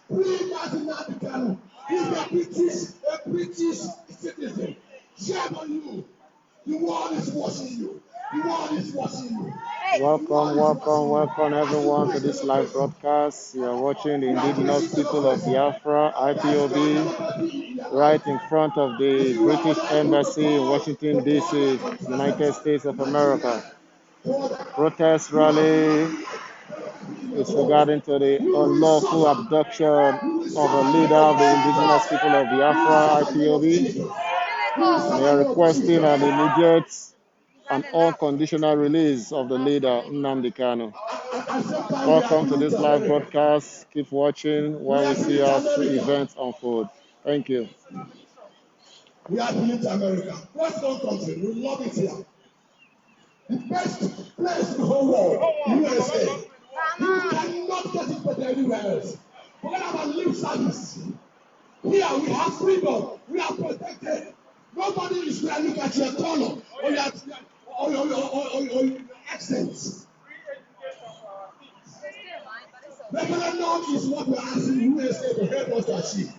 Free Nnamdi Kanu. He's a British citizen. Shame on you. The world is watching you. The world is watching you. Welcome everyone to this live broadcast. You are watching the indigenous people of Biafra, IPOB, right in front of the British Embassy in Washington, D.C., United States of America. Protest rally is regarding to the unlawful abduction of a leader of the indigenous people of Biafra, IPOB. They are requesting an immediate and unconditional release of the leader, Nnamdi Kanu. Welcome to this live broadcast. Keep watching while we see how the events unfold. Thank you. We are going to America. What's our country? We love it here. The best place in the whole world, USA. You cannot get it better anywhere else. Forget about lip service. Here we have freedom. We are protected. Nobody is going to look at your color or your accents. Referendum is what we're asking USA to help us to achieve.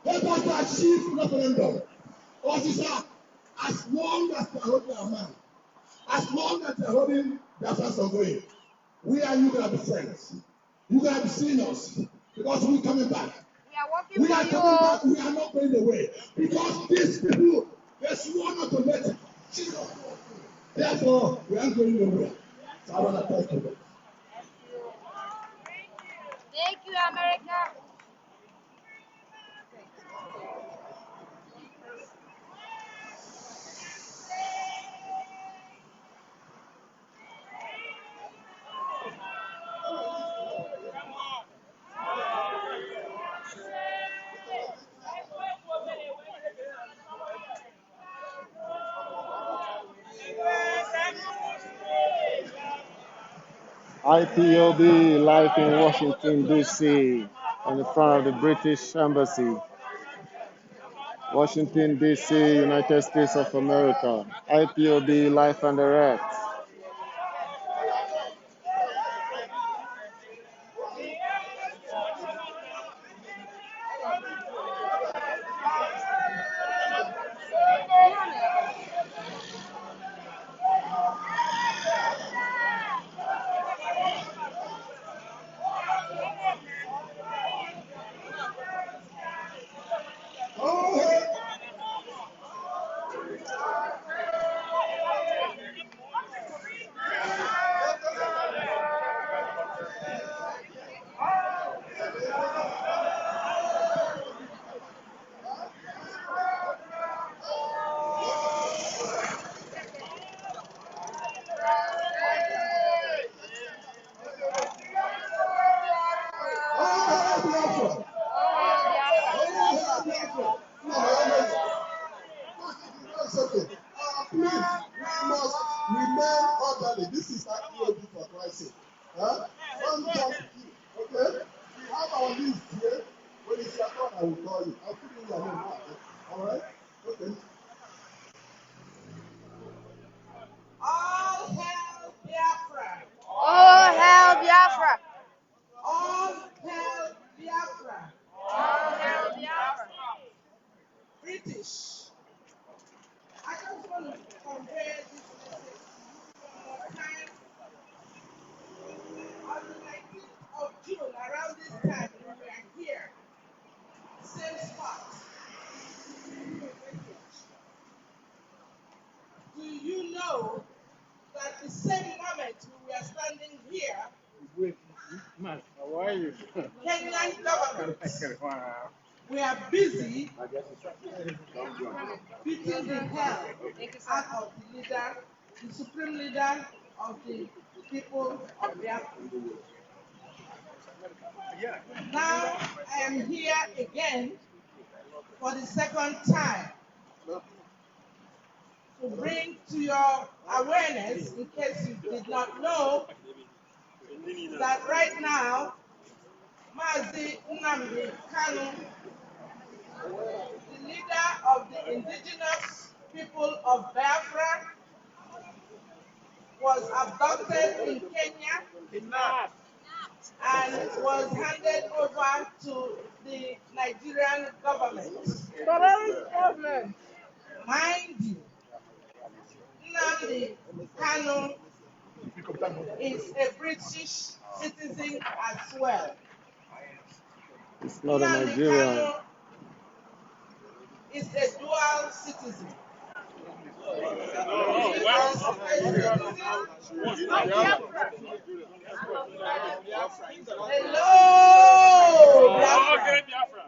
Help us to achieve referendum. Officer, as long as they're holding our man, as long as they're holding their fans away, we are you gonna be friends. You're gonna be seeing us because we're coming back. We are coming back. We are not going away because these people they swore not to let Jesus go. Therefore, we are going nowhere. So I want to thank you. Thank you, America. IPOB live in Washington, D.C., in front of the British Embassy. Washington, D.C., United States of America. IPOB live and direct. Huh? One just kill. Okay? We have our list here. When it's your turn, I will call you. I'll put in your name now. All right? Okay. All hail Biafra. All hail Biafra. All hail Biafra. All hail Biafra. British. I just want to convey this message one more time. On the 19th of June, around this time, when we are here, same spot. Do you know that the same moment we were standing here, How are you? Kenyan government, we are busy beating the hell out of the leader, the supreme leader of the people of Biafra. Now I am here again for the second time to bring to your awareness, in case you did not know, that right now Mazi Nnamdi Kanu, the leader of the indigenous people of Biafra, was abducted in Kenya and was handed over to the Nigerian government. Mind you, Nnamdi Kanu is a British citizen as well. It's not a Nnamdi Nigerian. Kanu is a dual citizen. Hello, Biafra.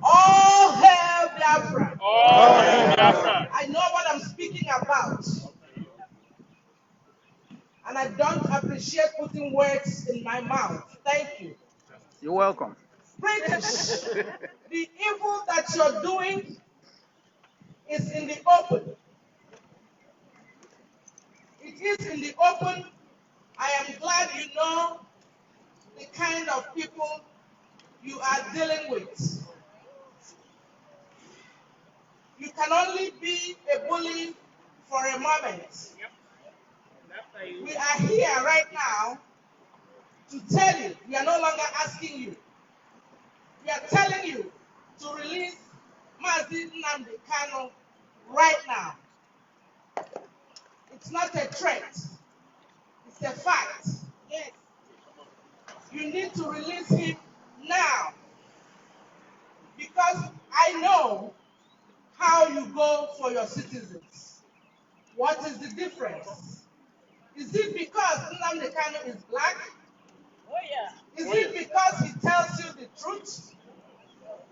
All hail Biafra. All hail Biafra. I know what I'm speaking about. And I don't appreciate putting words in my mouth. Thank you. You're welcome. British, the evil that you're doing is in the open. It is in the open. I am glad you know the kind of people you are dealing with. You can only be a bully for a moment. We are here right now to tell you, we are no longer asking you. We are telling you to release Mazi Nnamdi Kanu right now. It's not a threat. It's a fact. Yes. You need to release him now. Because I know how you go for your citizens. What is the difference? Is it because Nnamdi Kanu is black? Oh yeah. Is it because he tells you the truth?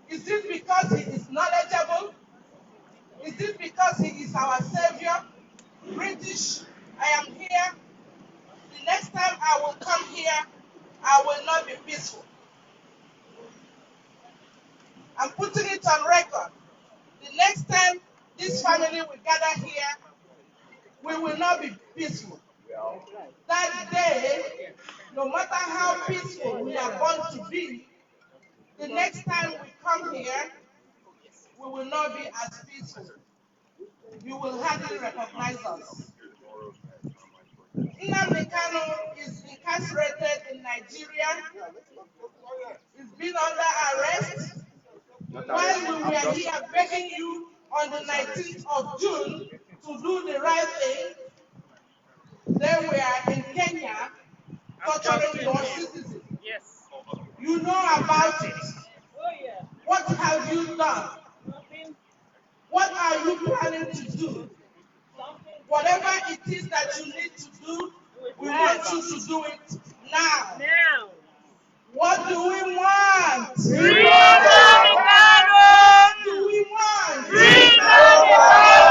Is it because he is knowledgeable? Is it because he is our savior? British, I am here. The next time I will come here, I will not be peaceful. I'm putting it on record. The next time this family will gather here, we will not be peaceful. That day, no matter how peaceful we are going to be, the next time we come here, we will not be as peaceful. You will hardly recognize us. Nnamdi Kanu is incarcerated in Nigeria. He's been under arrest. While we were here begging you on the 19th of June to do the right thing, they were in Kenya torturing your citizens. Yes. You know about it. What have you done? What are you planning to do? Whatever it is that you need to do, we want you to do it now. What do we want? Free Nnamdi Kanu. What do we want? Free Nnamdi Kanu.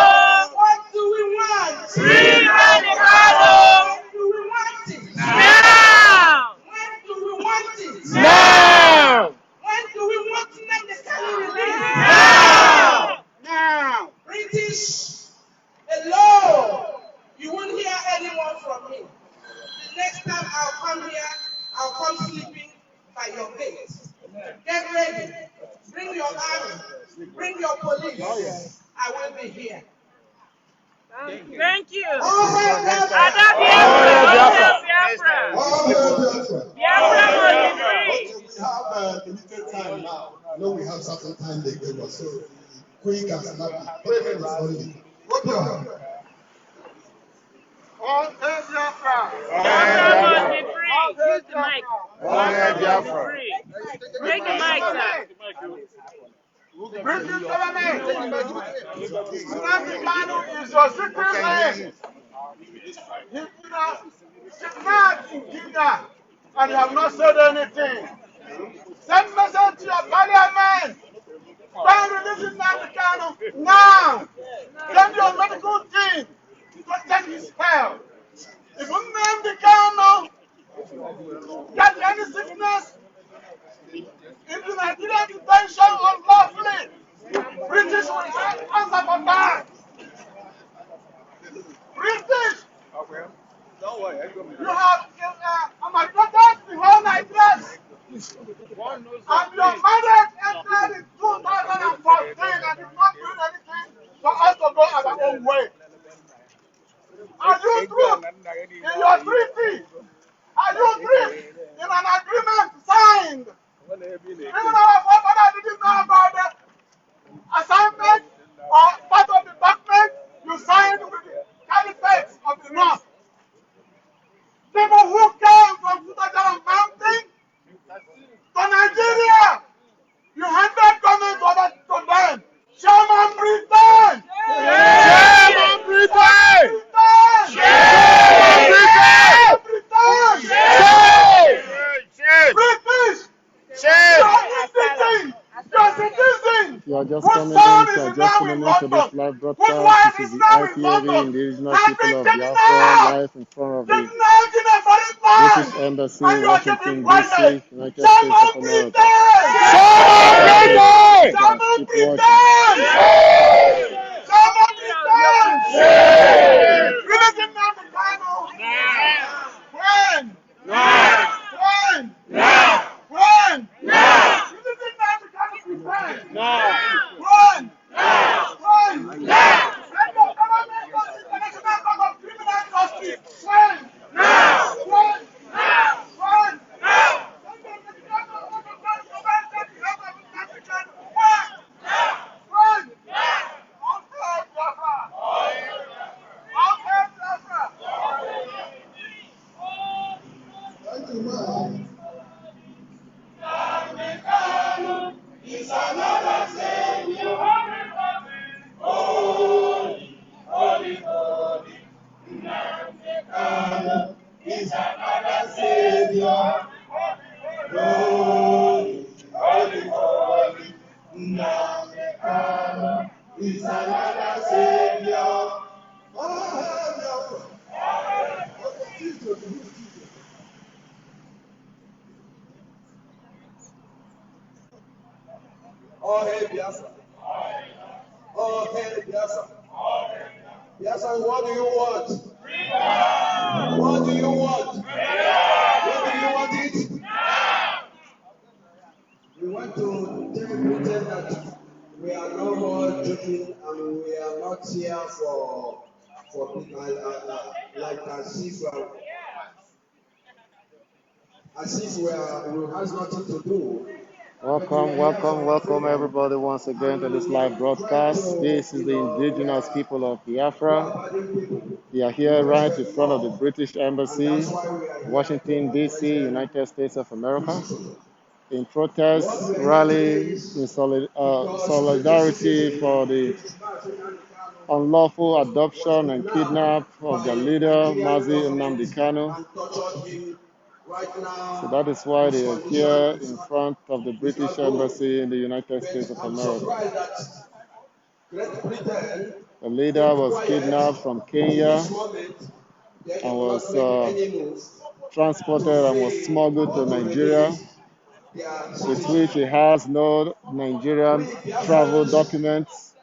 What do we want? Free Nnamdi Kanu. When do we want it? Now. When do we want it? Now. When do we want Nnamdi Kanu released? Now. Now. British, hello. You won't hear anyone from me. The next time I'll come here, Lagos. So quick and snappy. 3 minutes only. Open your hand. All hail Biafra! Biafra must be free. Use the mic. All hail Biafra! Free. Take the mic, sir. British government! Nnamdi Kanu is your secret man! He's kidnapped in Kenya and you have not said anything. Send message to your parliament! Try releasing Nnamdi Kanu now! Send your medical team to check his health. If Nnamdi Kanu gets any sickness, into Nigerian detention unlawfully, British will answer for that. British, you have migrated the whole Nigeria, and your marriage ended in 2014, and you've not doing anything for us to go our own way. Are you true in your treaty? Are you true in an agreement signed? Even our forefathers didn't know about the assignment or part of the document you signed with the caliphate of the north. People who came from Kutachara Mountain to Nigeria, you handed government over to them. Shame on Britain! Shame on Britain! Shame on Britain! Shame! British! You are just coming in, just tuning into this live broadcast. This is the IPOB, Indigenous People of Biafra, live in front of the British Embassy, Washington, D.C., United States of America. Keep All hail Biafra. All hail Biafra. Biafra, what do you want? What do you want? What do you want it? We want to tell Britain that we are no more joking and we are not here for people like as if we has nothing to do. Welcome everybody once again to this live broadcast. This is the Indigenous People of Biafra. We are here right in front of the British Embassy, Washington, D.C., United States of America, in protest, rally, in solidarity for the unlawful adoption and kidnap of their leader, Mazi Nnamdi Kanu. So that is why they are here in front of the British Embassy in the United States of America. The leader was kidnapped from Kenya and was transported and was smuggled to Nigeria, with which he has no Nigerian travel documents.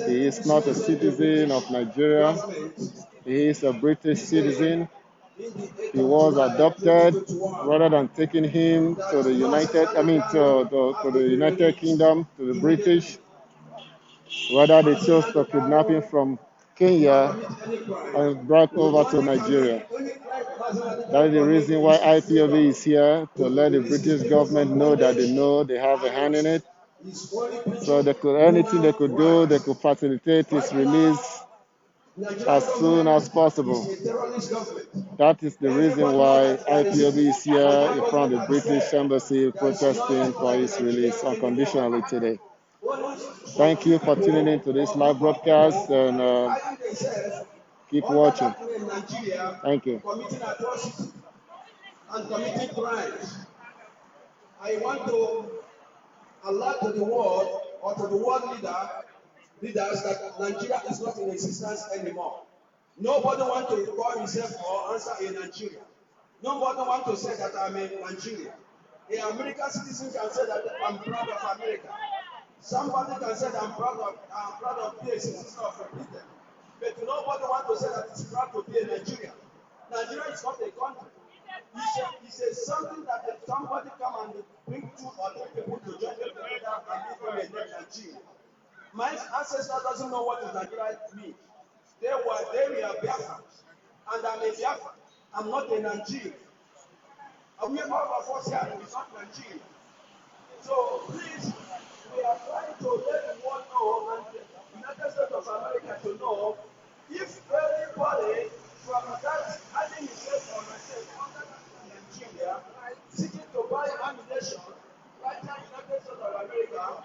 He is not a citizen of Nigeria. He is a British citizen. He was adopted rather than taking him to the United Kingdom, to the British. Rather, they chose to kidnap him from Kenya and brought over to Nigeria. That is the reason why IPOB is here, to let the British government know that they have a hand in it. So anything they could do, they could facilitate his release as soon as possible. That is the reason why IPOB is here in front of the British Embassy protesting for his release unconditionally today. Thank you for tuning in to this live broadcast and keep watching. Thank you. And committing crimes. I want to alert to the world or to the world leaders that Nigeria is not in existence anymore. Nobody wants to call himself or answer in Nigeria. Nobody wants to say that I'm in Nigeria. An American citizen can say that I'm proud of America. Somebody can say that I'm proud of being a citizen of Britain. But nobody wants to say that it's proud to be a Nigerian. Nigeria is not a country. He says something that if somebody come and bring 2 or 3 people to join them together and give them a name Nigeria. My ancestor doesn't know what Nigeria means. They were Biafra, and I'm a Biafra. I'm not a Nigerian. And we all of us here is not Nigeria. So please, we are trying to let the world know and the United States of America to know if anybody from that having himself or myself under Nigeria seeking to buy ammunition right now in the United States of America,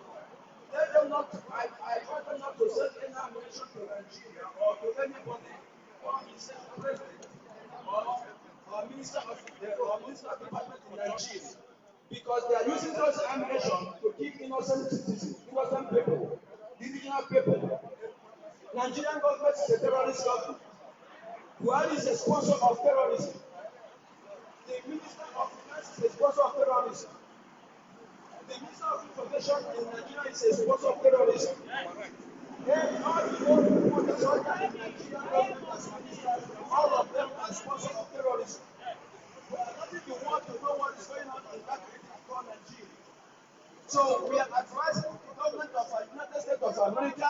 let them not, I want them not to send any ammunition to Nigeria or to anybody or Mr. President or Minister of Department in Nigeria, because they are using those ammunition to kill innocent citizens, innocent people, indigenous people. Nigerian government is a terrorist government. Buhari is a sponsor of terrorism. The Minister of Finance is a sponsor of terrorism. The Minister of Information in Nigeria is a sponsor of terrorism. And all the old people that are in Nigerian government as ministers, all of them are sponsors of terrorism. We are letting the world to know what is going on in that country called Nigeria. So we are advising the government of the United States of America,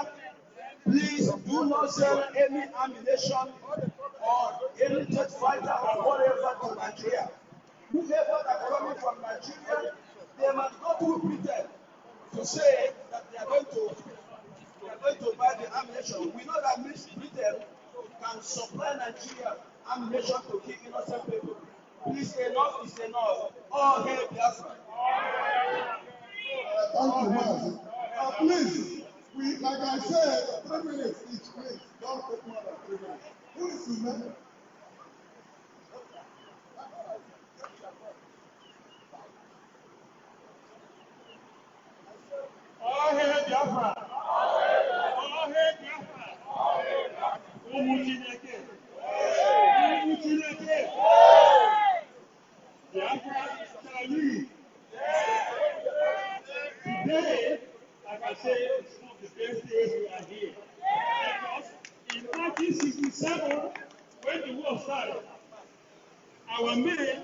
please do not sell any ammunition or any jet fighter or whatever to Nigeria. Whoever that are coming from Nigeria, they must go to Britain to say that they are going to buy the ammunition. We know that Britain can supply Nigeria ammunition to kill innocent people. Please, enough is enough. All hail Biafra. Thank you, Mazi. Please, like I said, 3 minutes each, please. Don't take more than 3 minutes. Who is his name? All hail Biafra. All hail Biafra. Umuchineke. Umuchineke. Biafra shall live. Today, like I said, it's one of the best days we are here. Because in 1967, when the war started, our men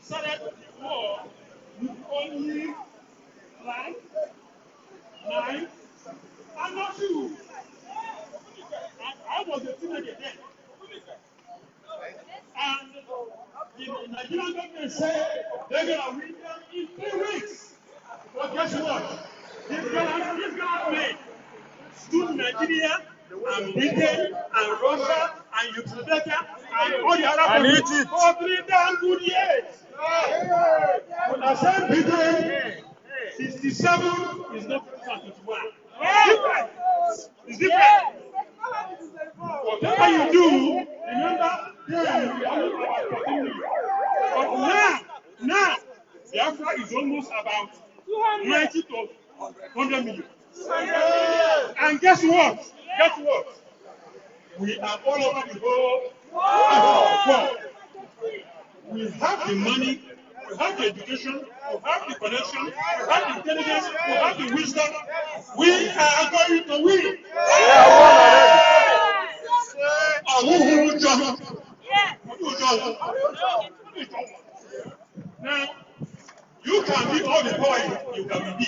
started the war with only flag, knife, and no shoes. I was a teenager then. And the Nigerian government said they're going to win them in 3 weeks. But guess what? This government stood Nigeria and Britain and Russia and Yugoslavia and all the other countries for 3 damn good years. When I said Britain, 67 is not 51. It's different. Whatever you do, remember, then we are about 14 million. But now, Biafra is almost about 90 to 100 million. And guess what? We are all over the world. We have the money, we have the education, we have the connection, we have the intelligence, we have the wisdom. We are going to win. Now, you can be all the power you can be.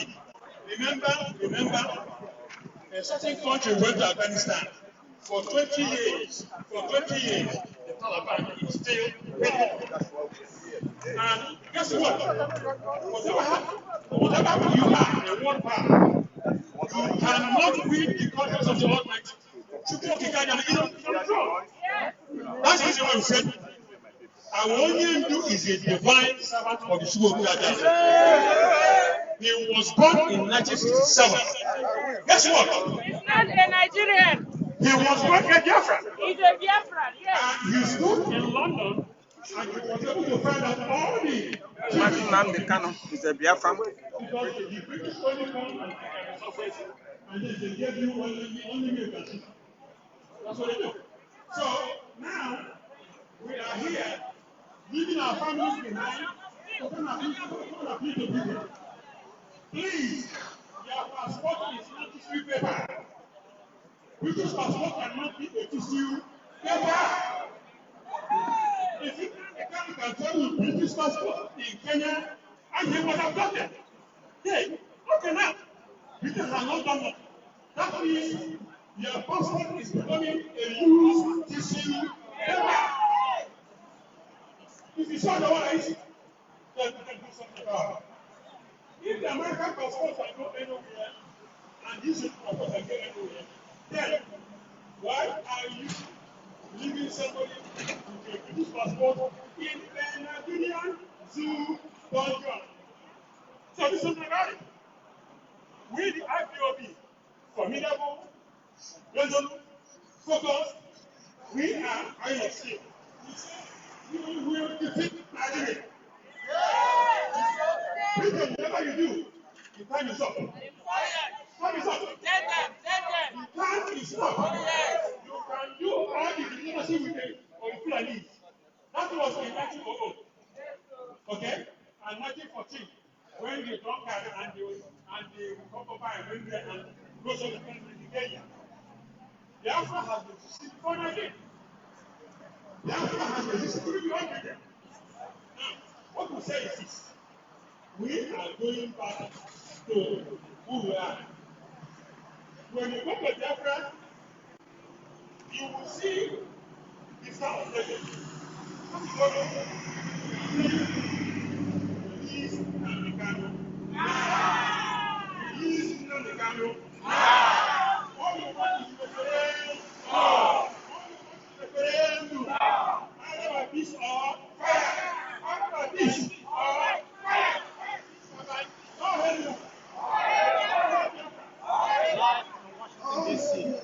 Remember, a certain country went to Afghanistan for 20 years. The Taliban is still ready. And guess what? Whatever you are in one power, you cannot win the contest of the Almighty. That's the reason why we said our Onyendu is a divine servant of the Sugo. He was born in 1967. Guess what? He's not a Nigerian. He was born a Biafran. He's a Biafran, yes. And he stood in London and he was able to find out all the Nnamdi Kanu is a Biafran. because the British only come and and then they gave you only milk and sugar. That's what they do. So now we are here, leaving our families behind, to come and appeal to people. Please, your passport is not tissue paper. British passport cannot be a tissue paper. If you can tell me British passport in Kenya, and he would have done it. Hey, okay now. Britain has not done that. That means your passport is becoming a used tissue paper. If it's otherwise, then we can do something about it. If the American passports are not anywhere, and these passports are getting anywhere, then why are you leaving somebody with a British passport in a Nigerian zoo dungeon? So this is the right. We, the IPOB, formidable, resolute, focused, we are ISC. We will defeat Nigeria. Whatever you do, the time is up. Time is up. The time is up. You can do all the diplomacy with the Fulani. That was in 1900. Okay? And 1914, when the drunkard and the concubine went there and goes on the country in Kenya. Biafra has been succeeded for again. Biafra has been succeeded beyond again. Now, what we say is this. We are going back to who we are. When you go to Biafra, you will see the sound of legend. Release Nnamdi Kanu. Release Nnamdi Kanu. All you want is referendum. All you want is referendum. Either peace or fire. Either peace or fire. Go ahead. DC.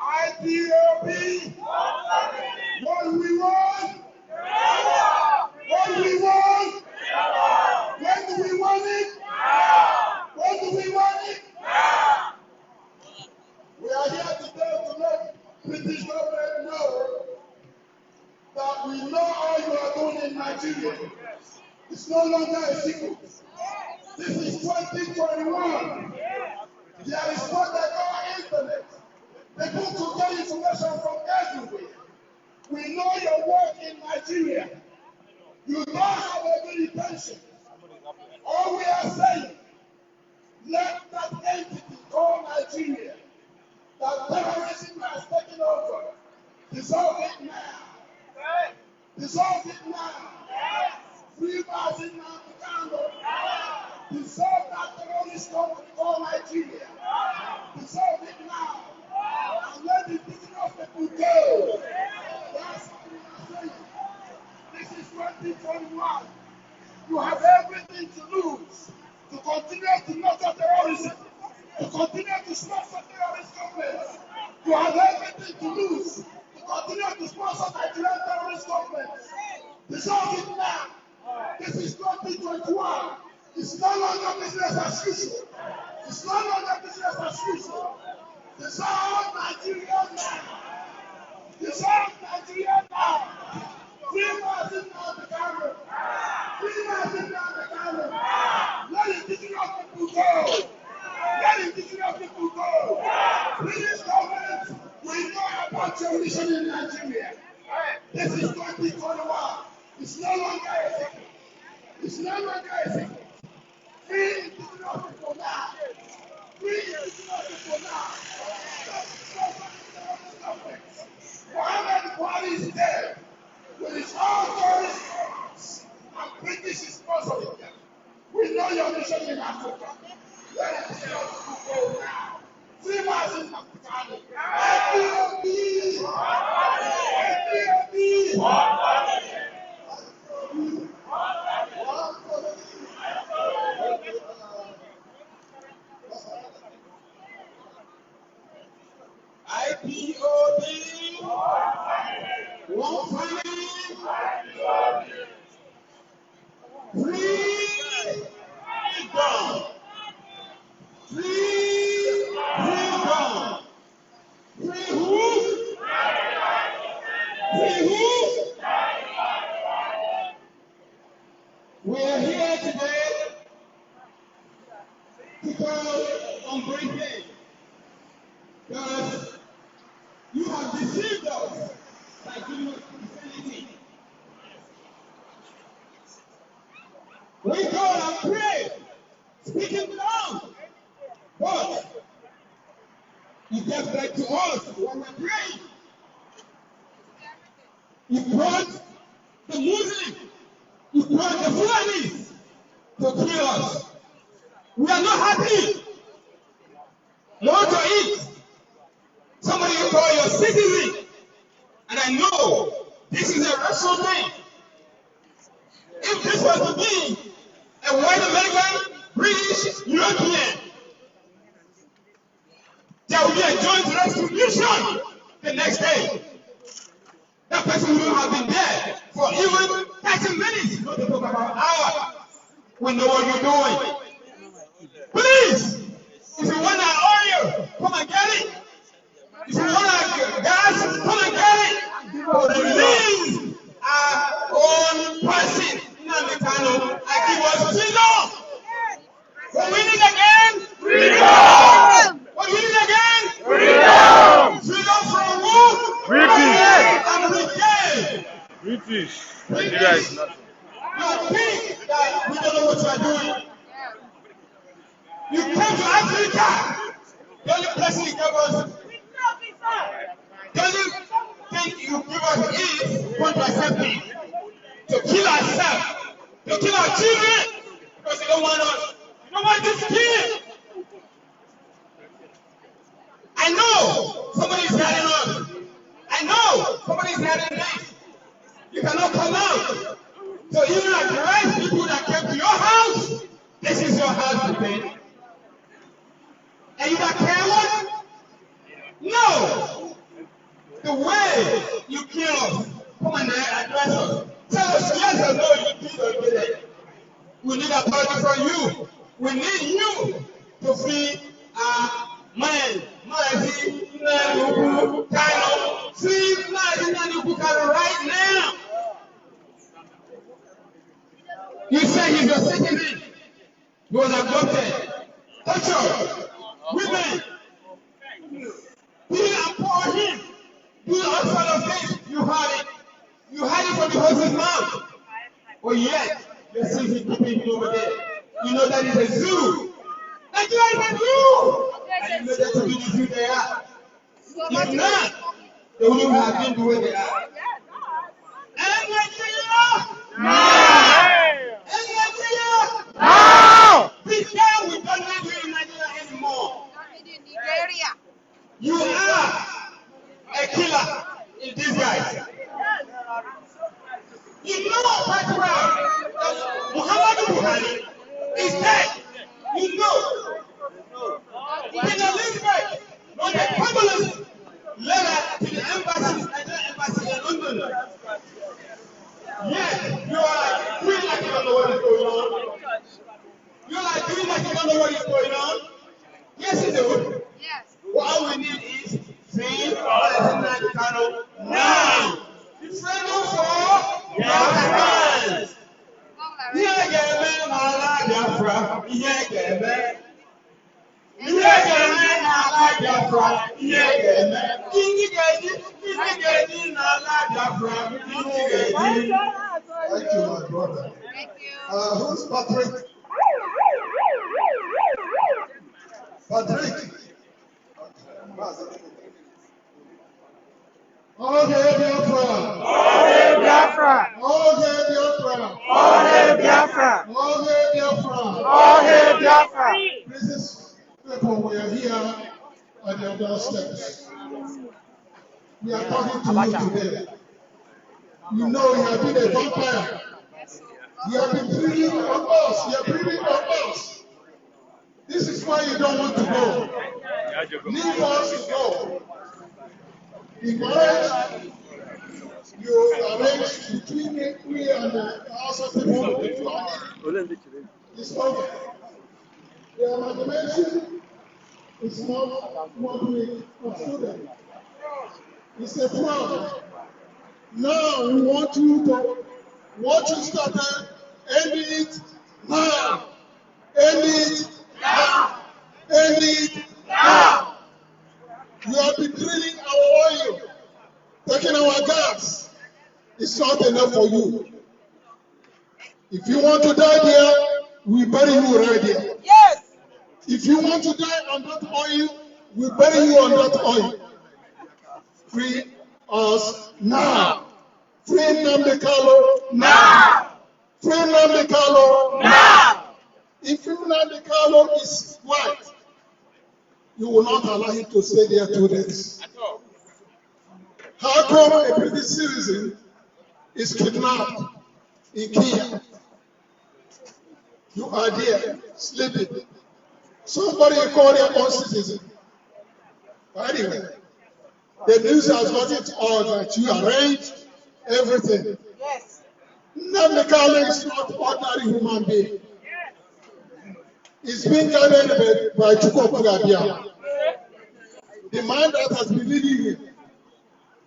IPOB, what we want, what we want, when do we want it, when do we want it? We are here today to let British government know that we know all you are doing in Nigeria. It's no longer a secret. This is 2021. There is what they call internet. People to get information from everywhere. We know your work in Nigeria. You don't have a good intention. All we are saying, let that entity called Nigeria, that terrorism has taken over, dissolve it now. Dissolve it now. Free Mazi now. Dissolve that terrorist company called Nigeria. Dissolve it now. And let the indigenous people go. That's what we are saying. This is 2021. You have everything to lose to continue to nurture terrorism, to continue to sponsor terrorist governments. You have everything to lose to continue to sponsor Nigerian terrorist governments. Dissolve it now. This is 2021. It's no longer business as usual. It's no longer business as usual. Dissolve Nigeria now. Dissolve Nigeria now. Free Mazi now. Free Mazi now. Let indigenous people go. Let indigenous people go. British government, we know about your mission in Nigeria. This is 2021. It's no longer a secret. It's no longer a secret. Free indigenous people. We're here today to go on great day because you have deceived us by giving us Christianity. We go and pray, speaking tongues, but you get back to us when we're praying. You brought the Muslims, you brought the Fulanis to kill us. We are not happy. More to eat. Somebody you call your citizen. And I know this is a rational thing. If this was to be a white American, British, European, there will be a joint retribution the next day. That person will have been there for even 30 minutes, not to talk about hours. We know what you're doing. Please, if you want an oil, come and get it. If you want a gas, come and get it. But release our own person, Nnamdi Kanu, and give us freedom. What we need again? Freedom. What we need again? Freedom. Freedom from who? British. And British. Nigeria is nothing. You think that we don't know what you are doing? You came to Africa. The only blessing you gave us. The only thing you give us is contraceptive. To kill ourselves. To kill our children. Because you don't want us. You don't want this kid. I know somebody is hearing us. I know somebody is hearing this. You cannot come out. So even like the right people that came to your house, this is your house today. And you are careless? No. The way you kill us, come and address us. Tell us yes or no, you did or didn't. We need authority from you. We need you to free our mind. Mazi, Nnamdi, Kanu. Free Mazi, Nnamdi, Kanu right now. You say he's your citizen. He was adopted. Torture. Women. Being and pour him. Do all sort of things. You had it. You had it from the horse's mouth. But yet, you're still keeping it over there. You know that is a zoo. Nigeria is a zoo. And you know that to be the zoo they are. If not, they wouldn't have been the way they are. And Nigeria! And Nigeria! No! This time we don't need you in Nigeria anymore. You are a killer in disguise. You know quite well that Muhammadu Buhari is dead. You know. Queen Elizabeth wrote a fabulous letter to the embassy, Nigerian embassy in London. Yes, you are like doing like you don't know what is going on. You're like doing like you don't know what is going on. Yes, you do. Yes. What we need is freedom Nnamdi Kanu now. Freedom for Biafrans. Yegeme n'ala Biafra, yegeme. Yegeme n'ala Biafra, yegeme. Yegeme n'ala Biafra, yegeme. Thank you, my brother. Thank you. Who's Patrick? Patrick. All hail Biafra! All hail Biafra! All hail Biafra! All hail Biafra! All hail Biafra! All hail Biafra! This is people we are here at your doorsteps. We are talking to you today. You know you have been a vampire. You have been breathing on us. You are breathing on us. This is why you don't want to go. Leave us to go. The marriage you arranged between me and the House of People is over. The amalgamation is not what we consider. It's a problem. Now we want you to, what you started, end it now. End it now. End it now. You have been drilling our oil, taking our gas. It's not enough for you. If you want to die there, we bury you right there. Yes. If you want to die on that oil, we bury you on that oil. Free us now. Free Nnamdi Kanu now. Free Nnamdi Kanu now. If Nnamdi Kanu is white, you will not allow him to stay there 2 days. How come a British citizen is kidnapped in Kenya? You are there sleeping. Somebody called your own citizen. Anyway, the news has got it all that you arranged everything. Yes. Nnamdi Kanu is not ordinary human being. He's been guided by Chukwuka, the man that has been leading him.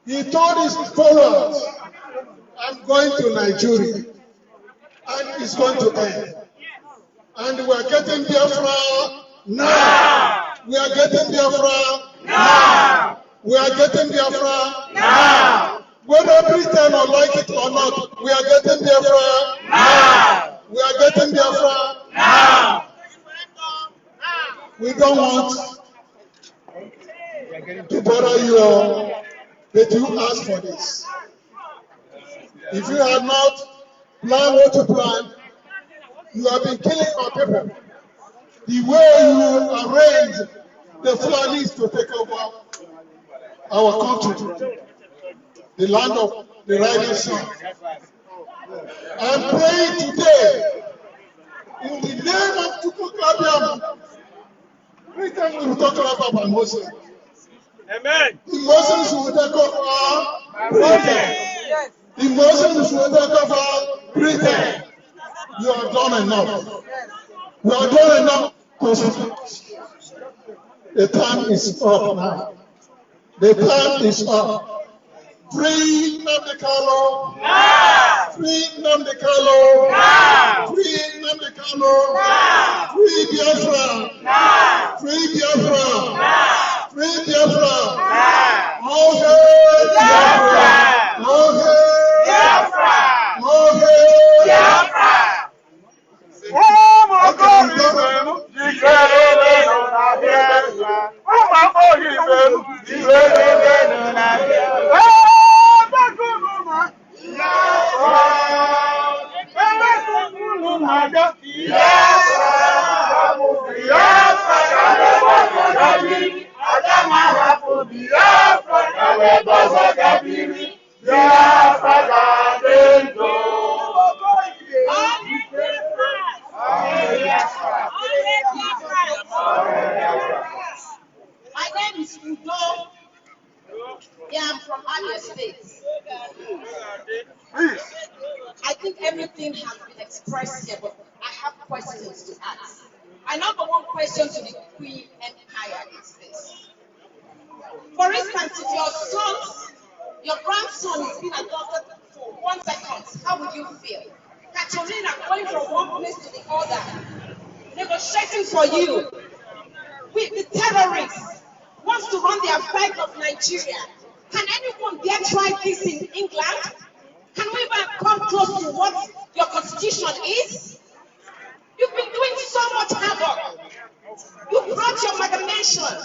He told his followers, I'm going to Nigeria, and it's going to end. And we are getting Biafra now. We are getting Biafra now. We are getting Biafra now. Whether Britain or like it or not, we are getting Biafra now. We are getting Biafra now. We don't want to bother you all, but you ask for this. If you had not planned what you planned, you have been killing our people. The way you arrange the Fulanis to take over our country, the land of the rising sun. I'm praying today in the name of Chukwuka. Britain will talk about Muslims. Amen. The Muslims will take over Britain. The Muslims will take over Britain. You have done enough. You have done enough. The time is up now. The time is up. Free Nnamdi Kanu. Free Nnamdi Kanu. Free Nnamdi Kanu. Free Biafra. Free Biafra. Free Biafra. Okay. Biafra. Okay. Biafra. Okay. Biafra. My name is Udo. Yeah, I'm from Abia State. I think everything has been expressed here, but I have questions to ask. My number one question to the Queen Empire is this. For instance, if your grandson is being adopted for 1 second, how would you feel? Katrina going from one place to the other, negotiating for you with the terrorists, wants to run the affairs of Nigeria. Can anyone dare try this in England? Can we even come close to what your constitution is? You've been doing so much havoc. You brought your amalgamation.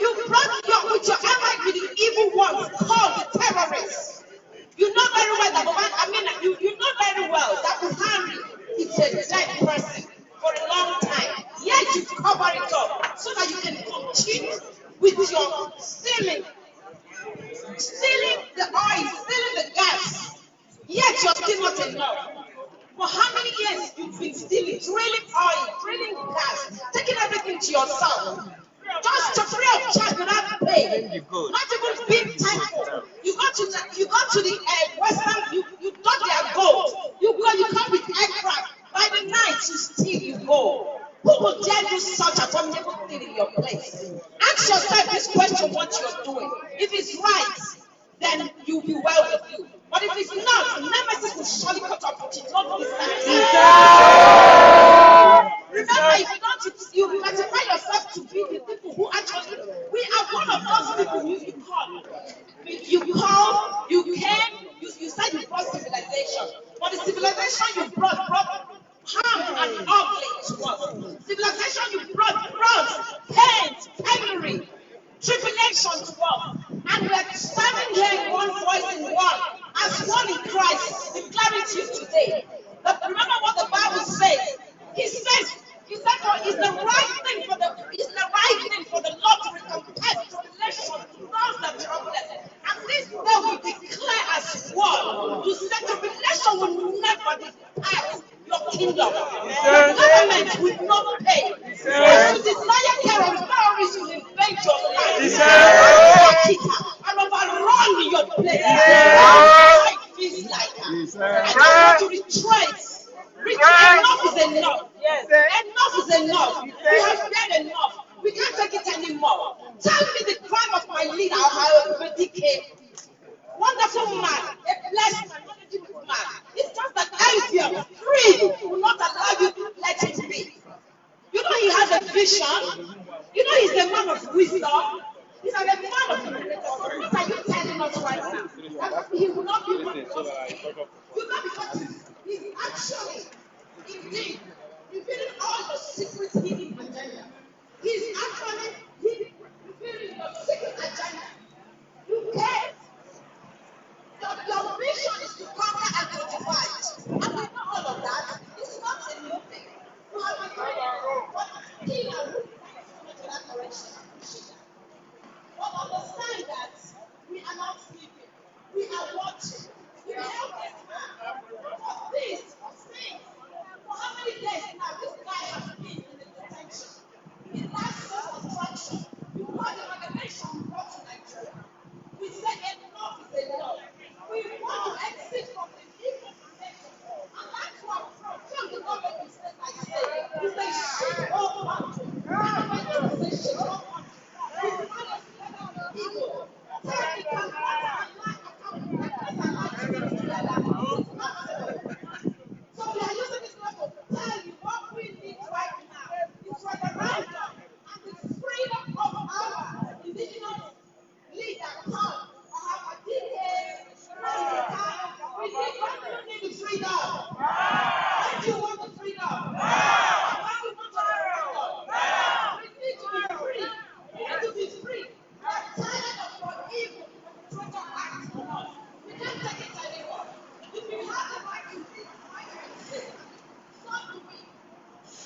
You brought with your allies with the evil ones called the terrorists. You know very well that you know very well that Buhari is a dead person for a long time. Yet you cover it up so that you can continue cheat with your stealing the oil, stealing the gas. Yet you're still not enough. For how many years you've been stealing, drilling oil, drilling gas, taking everything to yourself, just to free of charge without pay. Not even being thankful. You go to the Western, you got their gold. You come with aircraft. By the night you steal, you go. Who would dare do such abominable thing in your place? Ask yourself this question: what you're doing. If it's right, then you'll be well with you. But if it's not, nemesis will surely cut off with it. Not this time. Remember, if you classify yourself to be the people who actually, we are one of those people who you call, you came, you said you brought civilization. But the civilization you brought harm and ugly to us. Civilization you brought pain, penury, tribulation to us. And we are standing here in one voice in one, as one in Christ, declaring to you today. But remember what the Bible says. He said, it's the right thing for the Lord to recompense tribulation to those that trouble us. And this day we declare as one to say tribulation will never depart your kingdom. The government will not pay. As you desire care of terrorists will invade your life. And overrun your place. Life is like that. To retrace. Enough is enough. Yes. Enough is enough. We have done enough. We can't take it anymore. Tell me the crime of my leader, how decay. Wonderful man, a blessed man, knowledgeable man. It's just that envious, greed will not allow you to let him be. You know he has a vision. You know he's a man of wisdom. He's a man of creator. So what are you telling us right now? That he will not be one of us. You know, because he's actually, indeed, revealing all the secret hidden agenda. He's actually revealing your secret agenda. You can't. Your mission is to conquer and to divide. And we know all of that. It's not a new thing. You have been doing it. But still, I would like to make that correction. But understand that we are not sleeping. We are watching. We help this man. For this, for things. For how many days now this guy has been in the detention? His life is obstruction. You want the revelation brought to Nigeria. We say enough is enough. We want to exit from the evil protection. And that's what from the government is like say. It's a shit hole country. It's a shit hole country. We want to set out the evil. Technical matter and lack of competence and activity together. It's not so. So we are using this time to tell you what we need right now. It's referendum and the freedom of our indigenous leader come. We need the freedom. Why do you want the freedom? Why do you want the freedom? We need to be free. We need to be free. We are tired of your evil total acts on us. We can't take it anymore. If we have the right to live, why can't we live? Not do we.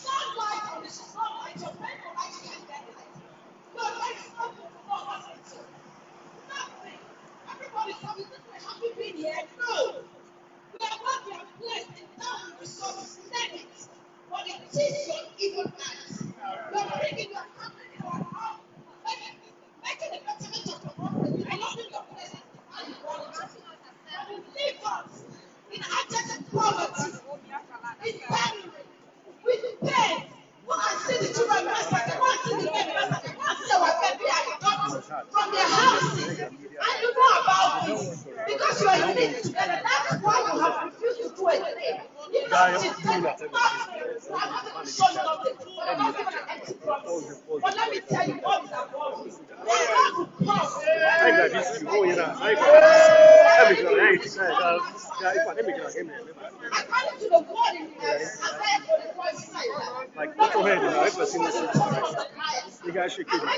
Not light on the spotlight. Your men will like to get that light. Your light is not for hospital. Nothing. Everybody's having this way. Have you been here? No. We are not your blessed in town resources, name it. But it is your evil acts. You are bringing your family to our home, making the betterment of your home, developing your place and quality. And you leave us in abject poverty, in penury, with pain. Go and see the children massacre, go and see the men massacre, go and see our baby adopted from their houses. And you know about this because you are unique together. That's why you have refused to do anything. You know, it's nothing. I'm not going to show you nothing. I'm not going to empty promises. But let me tell you what is above this. According to the word in Isaiah 44:6. Like, go ahead, I've seen this. You guys should keep it.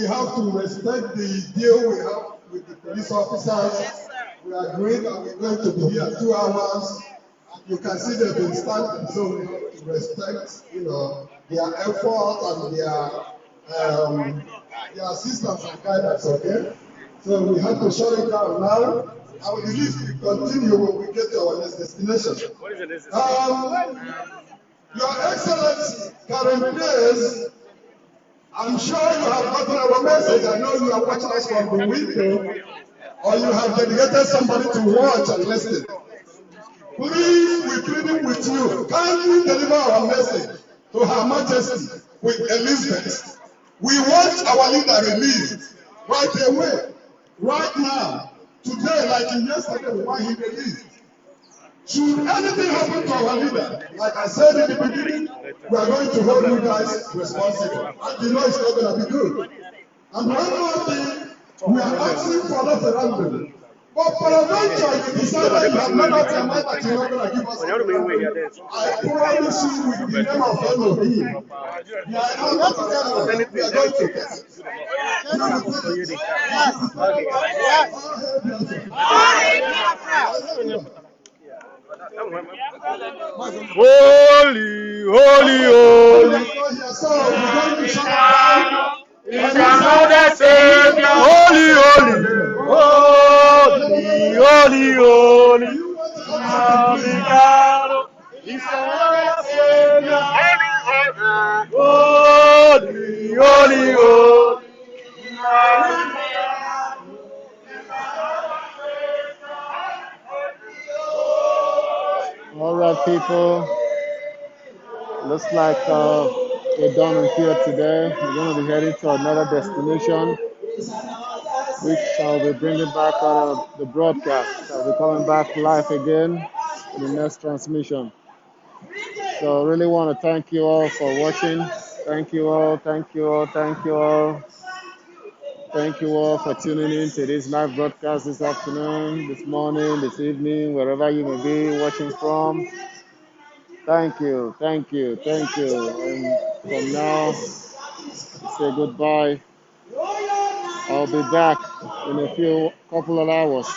have to respect the deal we have with the police officers. We agreed that we're going to be here 2 hours. You can see they've been standing, so we have to respect, their effort and their assistance and guidance, okay? So we have to shut it down now. I will release we continue when we get to our next destination. What is the next Your Excellency, current days, I'm sure you have gotten our message. I know you are watching us from the window, or you have dedicated somebody to watch and listen. Please, we're pleading with you. Kindly deliver our message to Her Majesty with Elizabeth. We want our leader released right away, right now, today, like in yesterday, we want him released. Should anything happen to our leader, like I said in the beginning, we are going to hold you guys responsible. And you know it's not going to be good. And one more thing, we are asking for referendum. But peradventure, you decided you have made up your mind that you're not going to give us a referendum. I promise you with the name of Elohim, we are not going to get it. Holy, holy, holy. Is another Savior. Holy, holy, holy, holy, holy. Is another Savior. Holy, holy, holy. All right, people. Looks like we're done with here today. We're going to be heading to another destination, which I'll be bringing back on the broadcast. I'll be coming back live again in the next transmission. So I really want to thank you all for watching. Thank you all, thank you all, thank you all. Thank you all for tuning in to this live broadcast this afternoon, this morning, this evening, wherever you may be watching from. Thank you, thank you, thank you. And from now, say goodbye. I'll be back in a couple of hours.